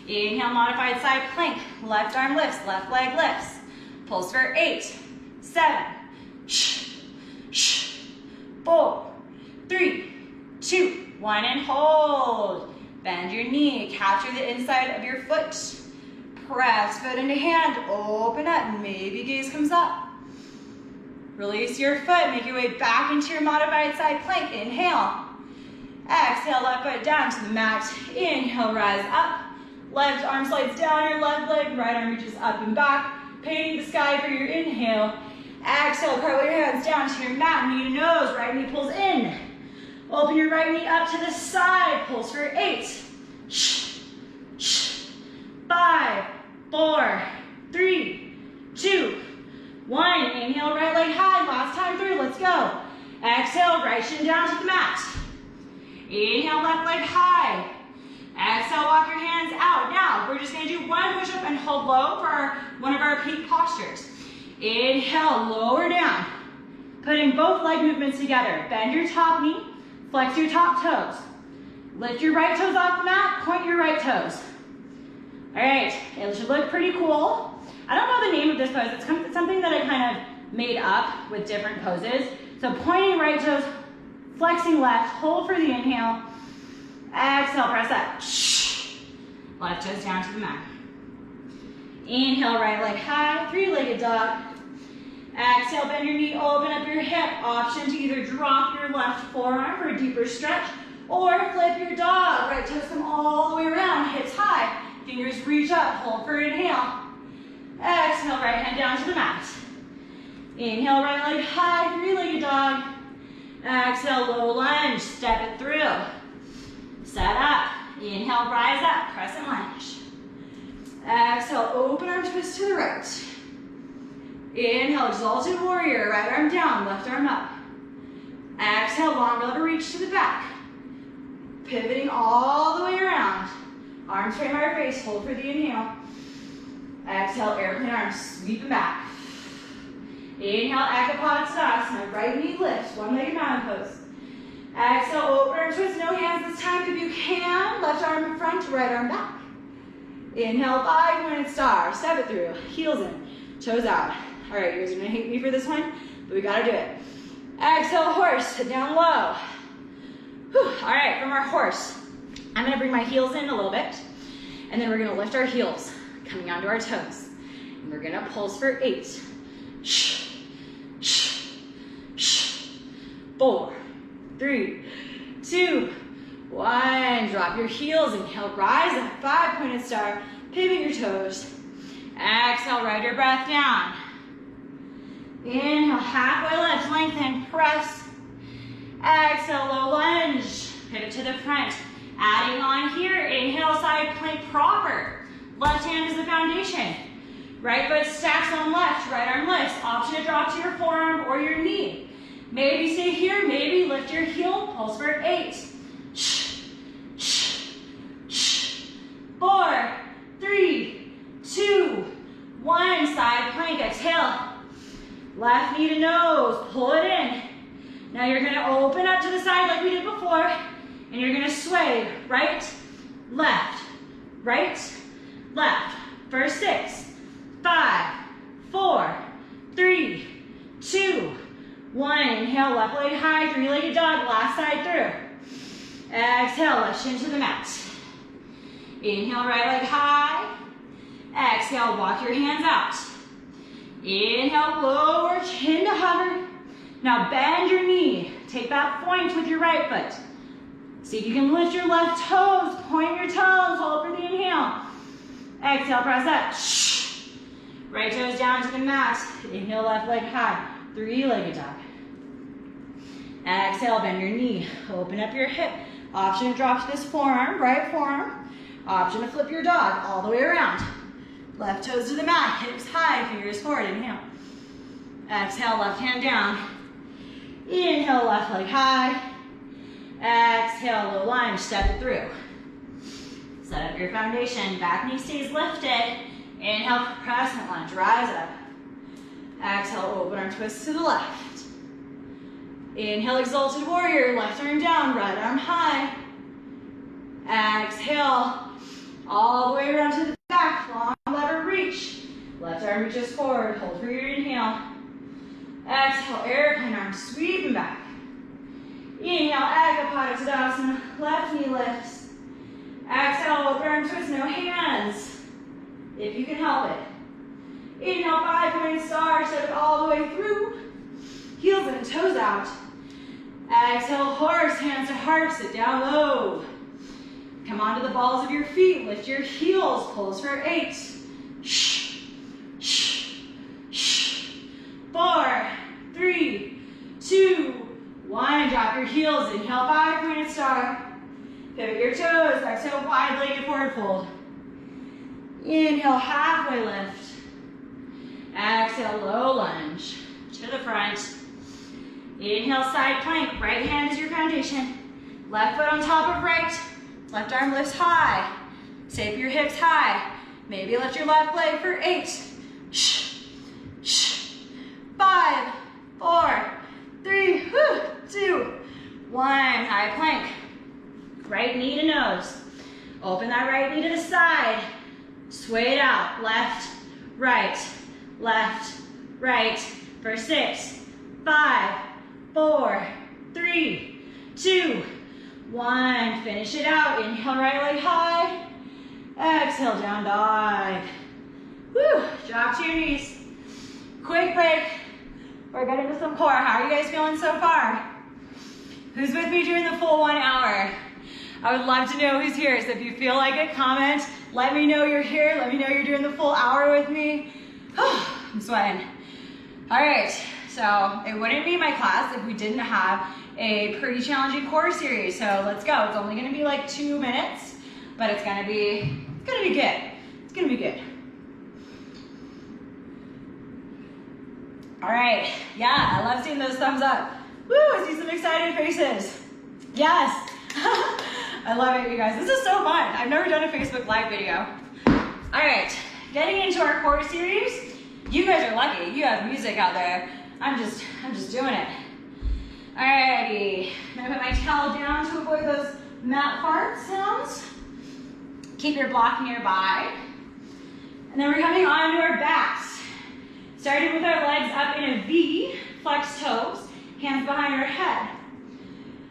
[SPEAKER 1] Inhale, modified side plank. Left arm lifts, left leg lifts. Pulse for 8, 7, 4, 3, 2, 1, and hold. Bend your knee, capture the inside of your foot. Press foot into hand, open up, maybe gaze comes up. Release your foot, make your way back into your modified side plank. Inhale. Exhale, left foot down to the mat. Inhale, rise up. Left arm slides down your left leg, right arm reaches up and back. Painting the sky for your inhale. Exhale, cartwheel your hands down to your mat, knee to nose, right knee pulls in. Open your right knee up to the side, pulse for 8, 5, 4, 3, 2, 1. Inhale, right leg high, last time through, let's go. Exhale, right shin down to the mat. Inhale, left leg high. Exhale, walk your hands out. Now, we're just gonna do one push-up and hold low for one of our peak postures. Inhale, lower down. Putting both leg movements together. Bend your top knee, flex your top toes. Lift your right toes off the mat, point your right toes. All right, it should look pretty cool. I don't know the name of this pose. It's something that I kind of made up with different poses. So pointing right toes, flexing left, hold for the inhale. Exhale, press up. Left toes down to the mat. Inhale, right leg high, three-legged dog. Exhale, bend your knee, open up your hip. Option to either drop your left forearm for a deeper stretch or flip your dog. Right toes come all the way around, hips high. Fingers reach up, hold for inhale. Exhale, right hand down to the mat. Inhale, right leg high, three-legged dog. Exhale, low lunge, step it through. Set up. Inhale, rise up, crescent lunge. Exhale, open arm twist to the right. Inhale, exalted warrior, right arm down, left arm up. Exhale, long lever reach to the back. Pivoting all the way around. Arms frame our face, hold for the inhale. Exhale, airplane arms, sweep them back. Inhale, Ekapada Tadasana, right knee lifts, one-legged mountain pose. Exhale, open arm twist, no hands this time if you can. Left arm in front, right arm back. Inhale, 5-pointed star, step it through, heels in, toes out. All right, you guys are gonna hate me for this one, but we gotta do it. Exhale, horse, sit down low. Whew. All right, from our horse, I'm gonna bring my heels in a little bit, and then we're gonna lift our heels, coming onto our toes. And we're gonna pulse for 8. 4, 3, 2, 1. Drop your heels, inhale, rise up, 5-pointed star, pivot your toes. Exhale, ride your breath down. Inhale, halfway lift, lengthen, press. Exhale, low lunge, pivot to the front. Adding on here, inhale, side plank proper. Left hand is the foundation. Right foot stacks on left, right arm lifts. Option to drop to your forearm or your knee. Maybe stay here, maybe lift your heel, pulse for 8. 4, 3, 2, 1. Side plank, exhale. Left knee to nose, pull it in. Now you're gonna open up to the side like we did before, and you're gonna sway right, left, for 6, 5, 4, 3, 2, 1. Inhale, left leg high, 3-legged dog, last side through. Exhale, left shin to the mat. Inhale, right leg high. Exhale, walk your hands out. Inhale, lower chin to hover. Now bend your knee. Take that point with your right foot. See if you can lift your left toes, point your toes, hold for the inhale. Exhale, press up. Right toes down to the mat. Inhale, left leg high, 3-legged dog. Exhale, bend your knee, open up your hip. Option to drop to this forearm, right forearm. Option to flip your dog all the way around. Left toes to the mat, hips high, fingers forward, inhale. Exhale, left hand down. Inhale, left leg high. Exhale, low lunge, step it through. Set up your foundation, back knee stays lifted. Inhale, crescent lunge, rise up. Exhale, open arm twist to the left. Inhale, exalted warrior, left arm down, right arm high. Exhale, all the way around to the back, long lever reach. Left arm reaches forward, hold for your inhale. Exhale, airplane arm, sweeping back. Inhale, Ekapada Tadasana, left knee lifts. Exhale, open arm twist, no hands, if you can help it. Inhale, 5-point star, step it all the way through. Heels and toes out. Exhale, horse, hands to heart, sit down low. Come onto the balls of your feet, lift your heels, pulse for 8. 4, 3, 2, 1. Drop your heels, inhale, 5-pointed star. Pivot your toes, exhale, wide-legged forward fold. Inhale, halfway lift. Exhale, low lunge to the front. Inhale, side plank, right hand is your foundation. Left foot on top of right, left arm lifts high. Save your hips high. Maybe lift your left leg for 8. 5, 4, 3, 2, 1. High plank. Right knee to nose. Open that right knee to the side. Sway it out. Left, right, for 6, 5, 4, 3, 2, 1. Finish it out. Inhale, right leg high. Exhale, down dog. Woo. Drop to your knees. Quick break. We're getting to some core. How are you guys feeling so far? Who's with me during the full 1 hour? I would love to know who's here. So if you feel like it, comment. Let me know you're here. Let me know you're doing the full hour with me. I'm sweating. All right, so it wouldn't be my class if we didn't have a pretty challenging core series. So let's go. It's only gonna be like 2 minutes, but it's gonna be good. It's gonna be good. All right, yeah, I love seeing those thumbs up. Woo, I see some excited faces. Yes. I love it, you guys. This is so fun. I've never done a Facebook Live video. All right, getting into our core series. You guys are lucky. You have music out there. I'm just doing it. Alrighty. I'm gonna put my towel down to avoid those mat fart sounds. Keep your block nearby. And then we're coming onto our backs. Starting with our legs up in a V, flex toes, hands behind our head.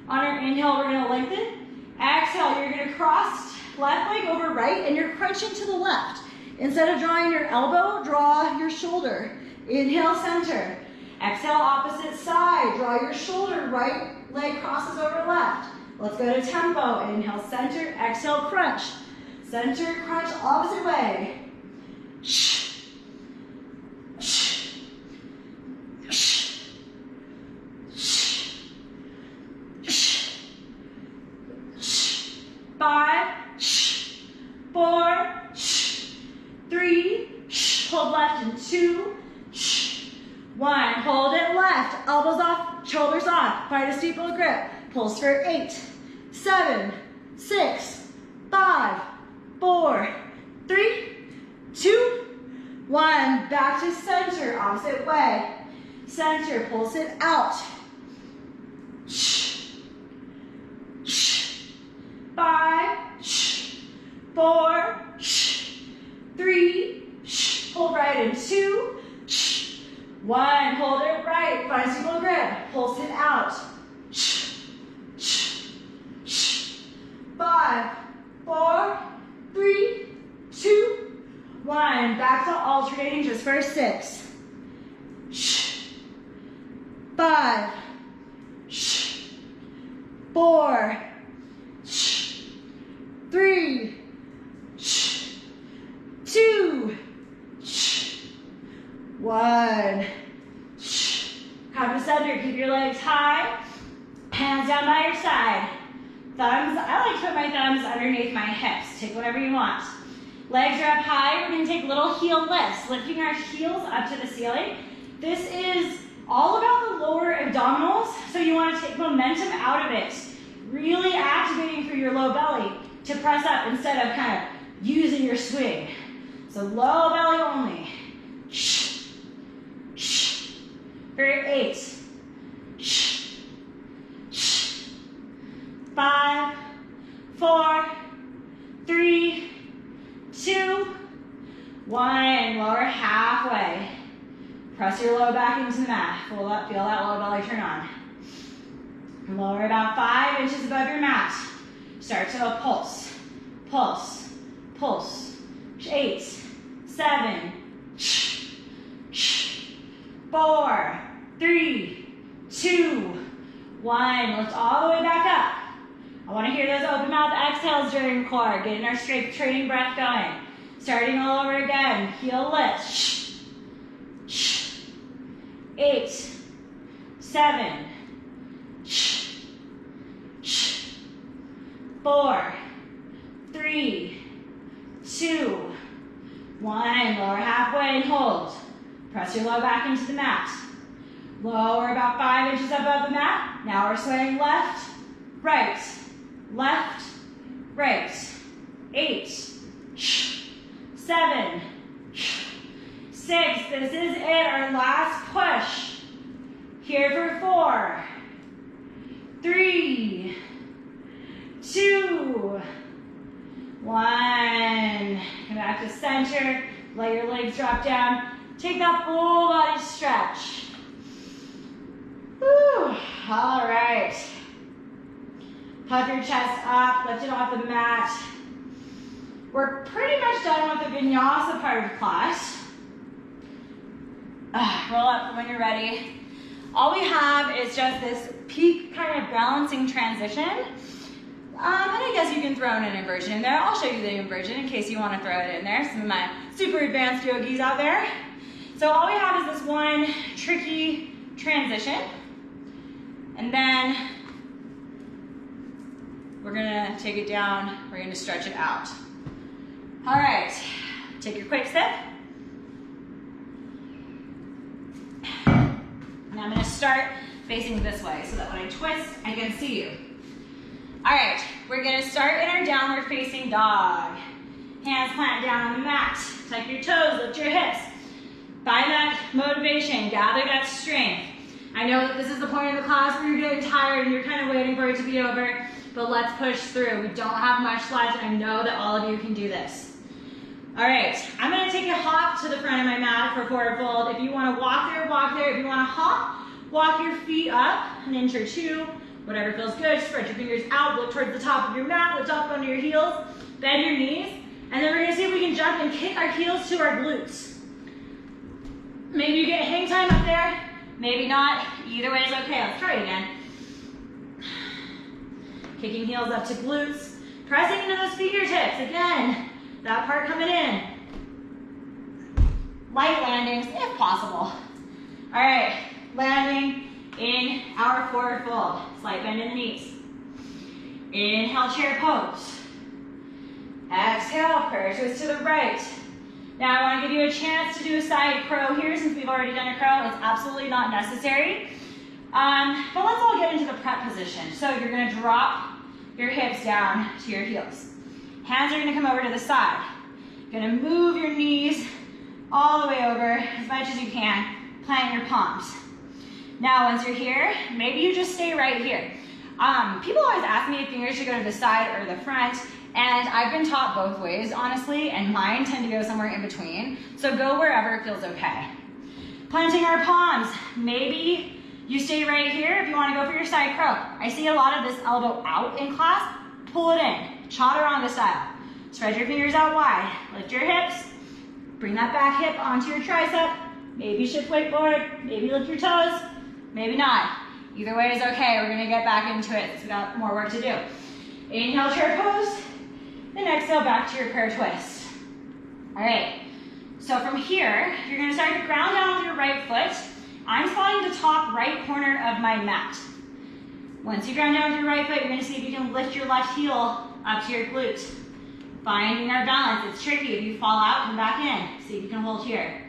[SPEAKER 1] On our inhale, we're gonna lengthen. Exhale, you're gonna cross left leg over right, and you're crunching to the left. Instead of drawing your elbow, draw your shoulder. Inhale, center. Exhale, opposite side. Draw your shoulder, right leg crosses over left. Let's go to tempo. Inhale, center. Exhale, crunch. Center, crunch, opposite way. Shh. Shh. Shh. Shh. Shh. Shh. 5, shh. 4, shh. 3, shh. Hold left in 2, shh. 1, hold it left. Elbows off, shoulders off. Find a steeple grip. Pulse for 8, 7, 6, 5, 4, 3, 2, 1. Back to center, opposite way. Center, pulse it out. Shh. Shh. 5, shh. 4, shh. 3, shh. Hold right in 2, shh. 1, hold it right. Find steeple grip. Pulse it out. Shh. Shh. Shh. 5, 4, 3, 2, 1. Back to alternating just for 6. Shh. 5. Shh. 4. Shh. 3. Shh. 2. Shh. 1. Shh. Come to center. Keep your legs high. Hands down by your side. Thumbs, I like to put my thumbs underneath my hips. Take whatever you want. Legs are up high. We're going to take little heel lifts, lifting our heels up to the ceiling. This is all about the lower abdominals, so you want to take momentum out of it. Really activating through your low belly to press up instead of kind of using your swing. So low belly only. Shh. Shh. For 8. Shh. Shh. 5, 4, 3, 2, 1. Lower halfway. Press your low back into the mat. Feel that lower belly turn on. Lower about 5 inches above your mat. Start to a pulse. Pulse. Pulse. 8, 7, 4, 3, 2, 1. Lift all the way back up. I want to hear those open mouth exhales during core. Getting our strength training breath going. Starting all over again. Heel lift. Shh. Shh. 8, 7, shh. Shh. 4, 3, 2, 1. Lower halfway and hold. Press your low back into the mat. Lower about 5 inches above the mat. Now we're swaying left, right, left, right. 8, 7, 6. This is it, our last push. Here for 4, 3, 2, 1. Come back to center. Let your legs drop down. Take that full body stretch. Whew. All right. Puff your chest up, lift it off the mat. We're pretty much done with the vinyasa part of class. Roll up when you're ready. All we have is just this peak kind of balancing transition. And I guess you can throw in an inversion in there. I'll show you the inversion in case you want to throw it in there. Some of my super advanced yogis out there. So all we have is this one tricky transition. And then we're gonna take it down. We're gonna stretch it out. All right, take your quick sip. And I'm gonna start facing this way so that when I twist, I can see you. All right, we're gonna start in our downward facing dog. Hands plant down on the mat. Tuck your toes, lift your hips. Find that motivation, gather that strength. I know that this is the point of the class where you're getting tired and you're kind of waiting for it to be over, but let's push through. We don't have much slides, and I know that all of you can do this. All right, I'm gonna take a hop to the front of my mat for forward fold. If you wanna walk there, walk there. If you wanna hop, walk your feet up, an inch or two, Whatever feels good, spread your fingers out, look towards the top of your mat, lift up onto your heels, bend your knees, and then we're gonna see if we can jump and kick our heels to our glutes. Maybe you get hang time up there, maybe not. Either way is okay. Let's try it again. Kicking heels up to glutes, pressing into those fingertips. Again, that part coming in. Light landings if possible. All right, landing in our forward fold. Slight bend in the knees. Inhale, chair pose. Exhale, prayer twist to the right. Now I want to give you a chance to do a side crow here since we've already done a crow. It's absolutely not necessary. But let's all get into the prep position. So you're going to drop your hips down to your heels. Hands are going to come over to the side. You're going to move your knees all the way over as much as you can. Plant your palms. Now once you're here, maybe you just stay right here. People always ask me if fingers should go to the side or the front. And I've been taught both ways, honestly, and mine tend to go somewhere in between. So go wherever feels okay. Planting our palms. Maybe you stay right here if you want to go for your side crow. I see a lot of this elbow out in class. Pull it in. Chaturanga style. Spread your fingers out wide. Lift your hips. Bring that back hip onto your tricep. Maybe shift weight forward. Maybe lift your toes. Maybe not. Either way is okay. We're going to get back into it. We've got more work to do. Inhale, chair pose. Then exhale back to your prayer twist. All right, so from here, you're gonna start to ground down with your right foot. I'm spotting the top right corner of my mat. Once you ground down with your right foot, you're gonna see if you can lift your left heel up to your glute. Finding our balance, it's tricky. If you fall out, come back in. See if you can hold here.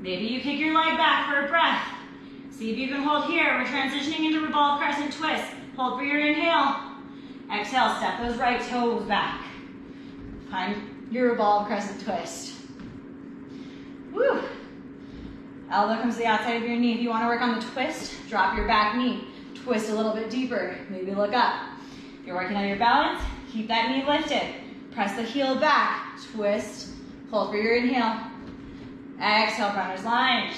[SPEAKER 1] Maybe you kick your leg back for a breath. See if you can hold here. We're transitioning into revolve crescent twist. Hold for your inhale. Exhale, step those right toes back. Find your revolve crescent twist. Woo. Elbow comes to the outside of your knee. If you want to work on the twist, drop your back knee. Twist a little bit deeper. Maybe look up. If you're working on your balance, keep that knee lifted. Press the heel back. Twist. Hold for your inhale. Exhale, runner's lunge.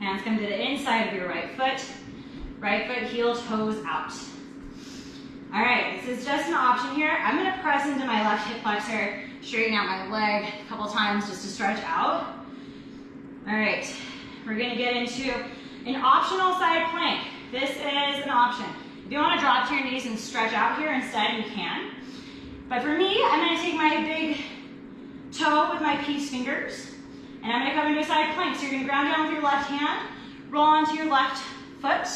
[SPEAKER 1] Hands come to the inside of your right foot. Right foot, heel, toes out. All right, this is just an option here. I'm gonna press into my left hip flexor, straighten out my leg a couple times just to stretch out. All right, we're gonna get into an optional side plank. This is an option. If you wanna drop to your knees and stretch out here instead, you can. But for me, I'm gonna take my big toe with my peace fingers, and I'm gonna come into a side plank. So you're gonna ground down with your left hand, roll onto your left foot.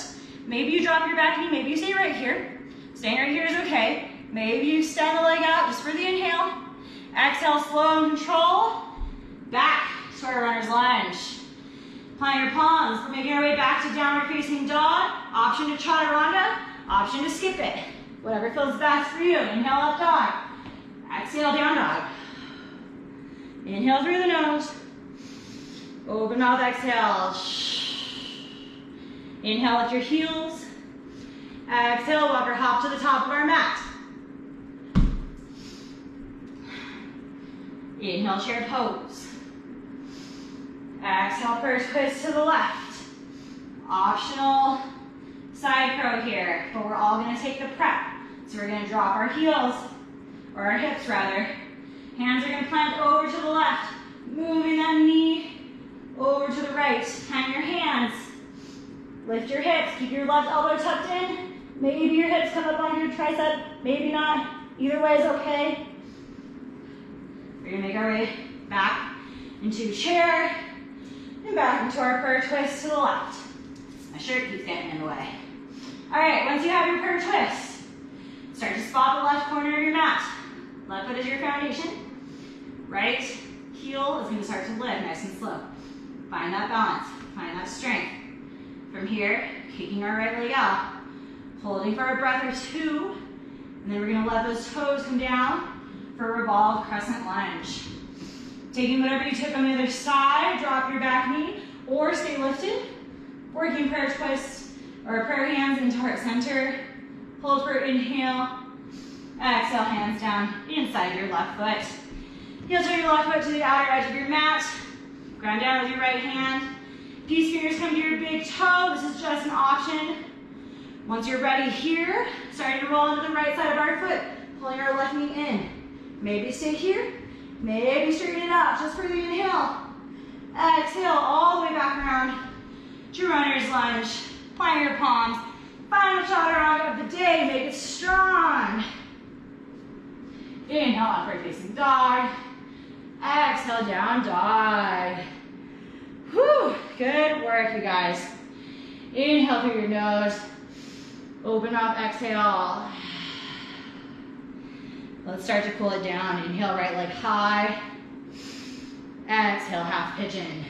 [SPEAKER 1] Maybe you drop your back knee, maybe you stay right here. Staying right here is okay. Maybe you extend the leg out just for the inhale. Exhale, slow and control. Back to our runner's lunge. Plant your palms. We're making our way back to downward facing dog. Option to chaturanga, option to skip it. Whatever feels best for you. Inhale, up dog. Exhale, down dog. Inhale through the nose. Open mouth, exhale. Inhale, lift your heels. Exhale, walk or hop to the top of our mat. Inhale, chair pose. Exhale, first twist to the left. Optional side crow here, but we're all gonna take the prep. So we're gonna drop our heels, or our hips rather. Hands are gonna plant over to the left, moving that knee over to the right. Hang your hands. Lift your hips, keep your left elbow tucked in. Maybe your hips come up on your tricep, maybe not. Either way is okay. We're gonna make our way back into chair and back into our prayer twist to the left. My shirt keeps getting in the way. All right, once you have your prayer twist, start to spot the left corner of your mat. Left foot is your foundation. Right heel is gonna start to lift nice and slow. Find that balance, find that strength. From here, kicking our right leg out. Holding for a breath or two, and then we're gonna let those toes come down for a revolve crescent lunge. Taking whatever you took on the other side, drop your back knee, or stay lifted. Working prayer twist, or prayer hands into heart center. Hold for inhale. Exhale, hands down inside your left foot. Heel toe your left foot to the outer edge of your mat. Ground down with your right hand. Peace fingers come to your big toe. This is just an option. Once you're ready here, starting to roll into the right side of our foot, pulling our left knee in. Maybe stay here, maybe straighten it out just for the inhale. Exhale all the way back around to runner's lunge. Plant your palms. Final chaturanga of the day, make it strong. Inhale, upward facing dog. Exhale, down dog. Whew, good work, you guys. Inhale through your nose. Open up, exhale. Let's start to cool it down. Inhale, right leg high. Exhale, half pigeon.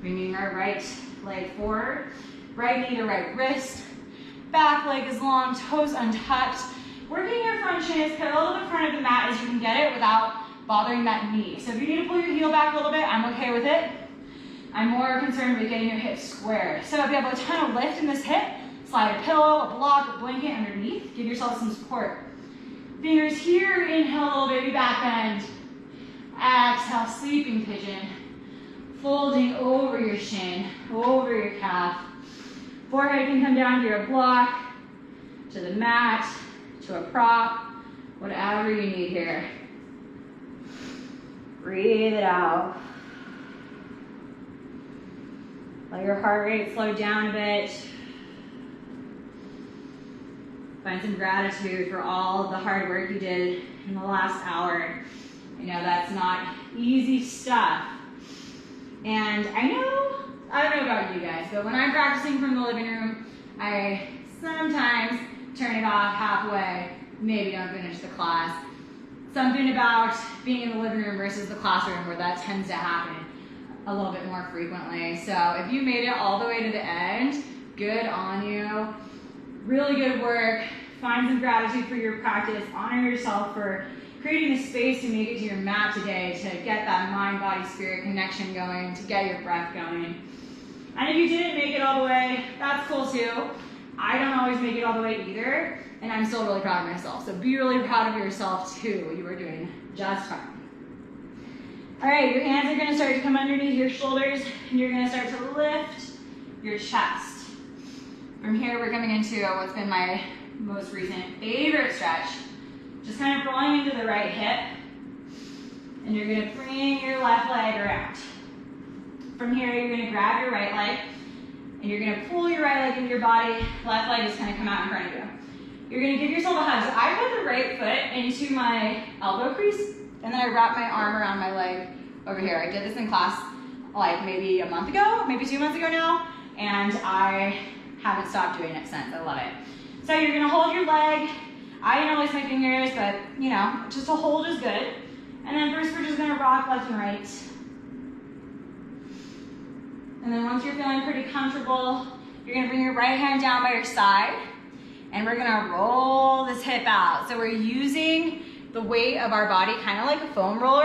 [SPEAKER 1] Bringing our right leg forward. Right knee to right wrist. Back leg is long, toes untucked. Working your front shin as parallel to the front of the mat as you can get it without bothering that knee. So if you need to pull your heel back a little bit, I'm okay with it. I'm more concerned with getting your hips squared. So if you have a ton of lift in this hip, slide a pillow, a block, a blanket underneath. Give yourself some support. Fingers here, inhale, little baby back bend. Exhale, sleeping pigeon. Folding over your shin, over your calf. Forehead can come down to your block, to the mat, to a prop, whatever you need here. Breathe it out. Let your heart rate slow down a bit. Find some gratitude for all of the hard work you did in the last hour. I know that's not easy stuff. And I don't know about you guys, but when I'm practicing from the living room, I sometimes turn it off halfway, maybe don't finish the class. Something about being in the living room versus the classroom where that tends to happen a little bit more frequently. So if you made it all the way to the end, good on you. Really good work. Find some gratitude for your practice. Honor yourself for creating the space to make it to your mat today, to get that mind, body, spirit connection going, to get your breath going. And if you didn't make it all the way, that's cool too. I don't always make it all the way either, and I'm still really proud of myself. So be really proud of yourself too. You are doing just fine. All right, your hands are gonna start to come underneath your shoulders, and you're gonna start to lift your chest. From here, we're coming into what's been my most recent favorite stretch. Just kind of rolling into the right hip, and you're gonna bring your left leg around. From here, you're gonna grab your right leg, and you're gonna pull your right leg into your body. Left leg is gonna come out in front of you. You're gonna give yourself a hug. So I put the right foot into my elbow crease, and then I wrap my arm around my leg over here. I did this in class like maybe a month ago, maybe 2 months ago now, and I haven't stopped doing it since. I love it. So you're gonna hold your leg. I interlace my fingers, but you know, just a hold is good. And then first we're just gonna rock left and right. And then once you're feeling pretty comfortable, you're gonna bring your right hand down by your side, and we're gonna roll this hip out. So we're using the weight of our body kind of like a foam roller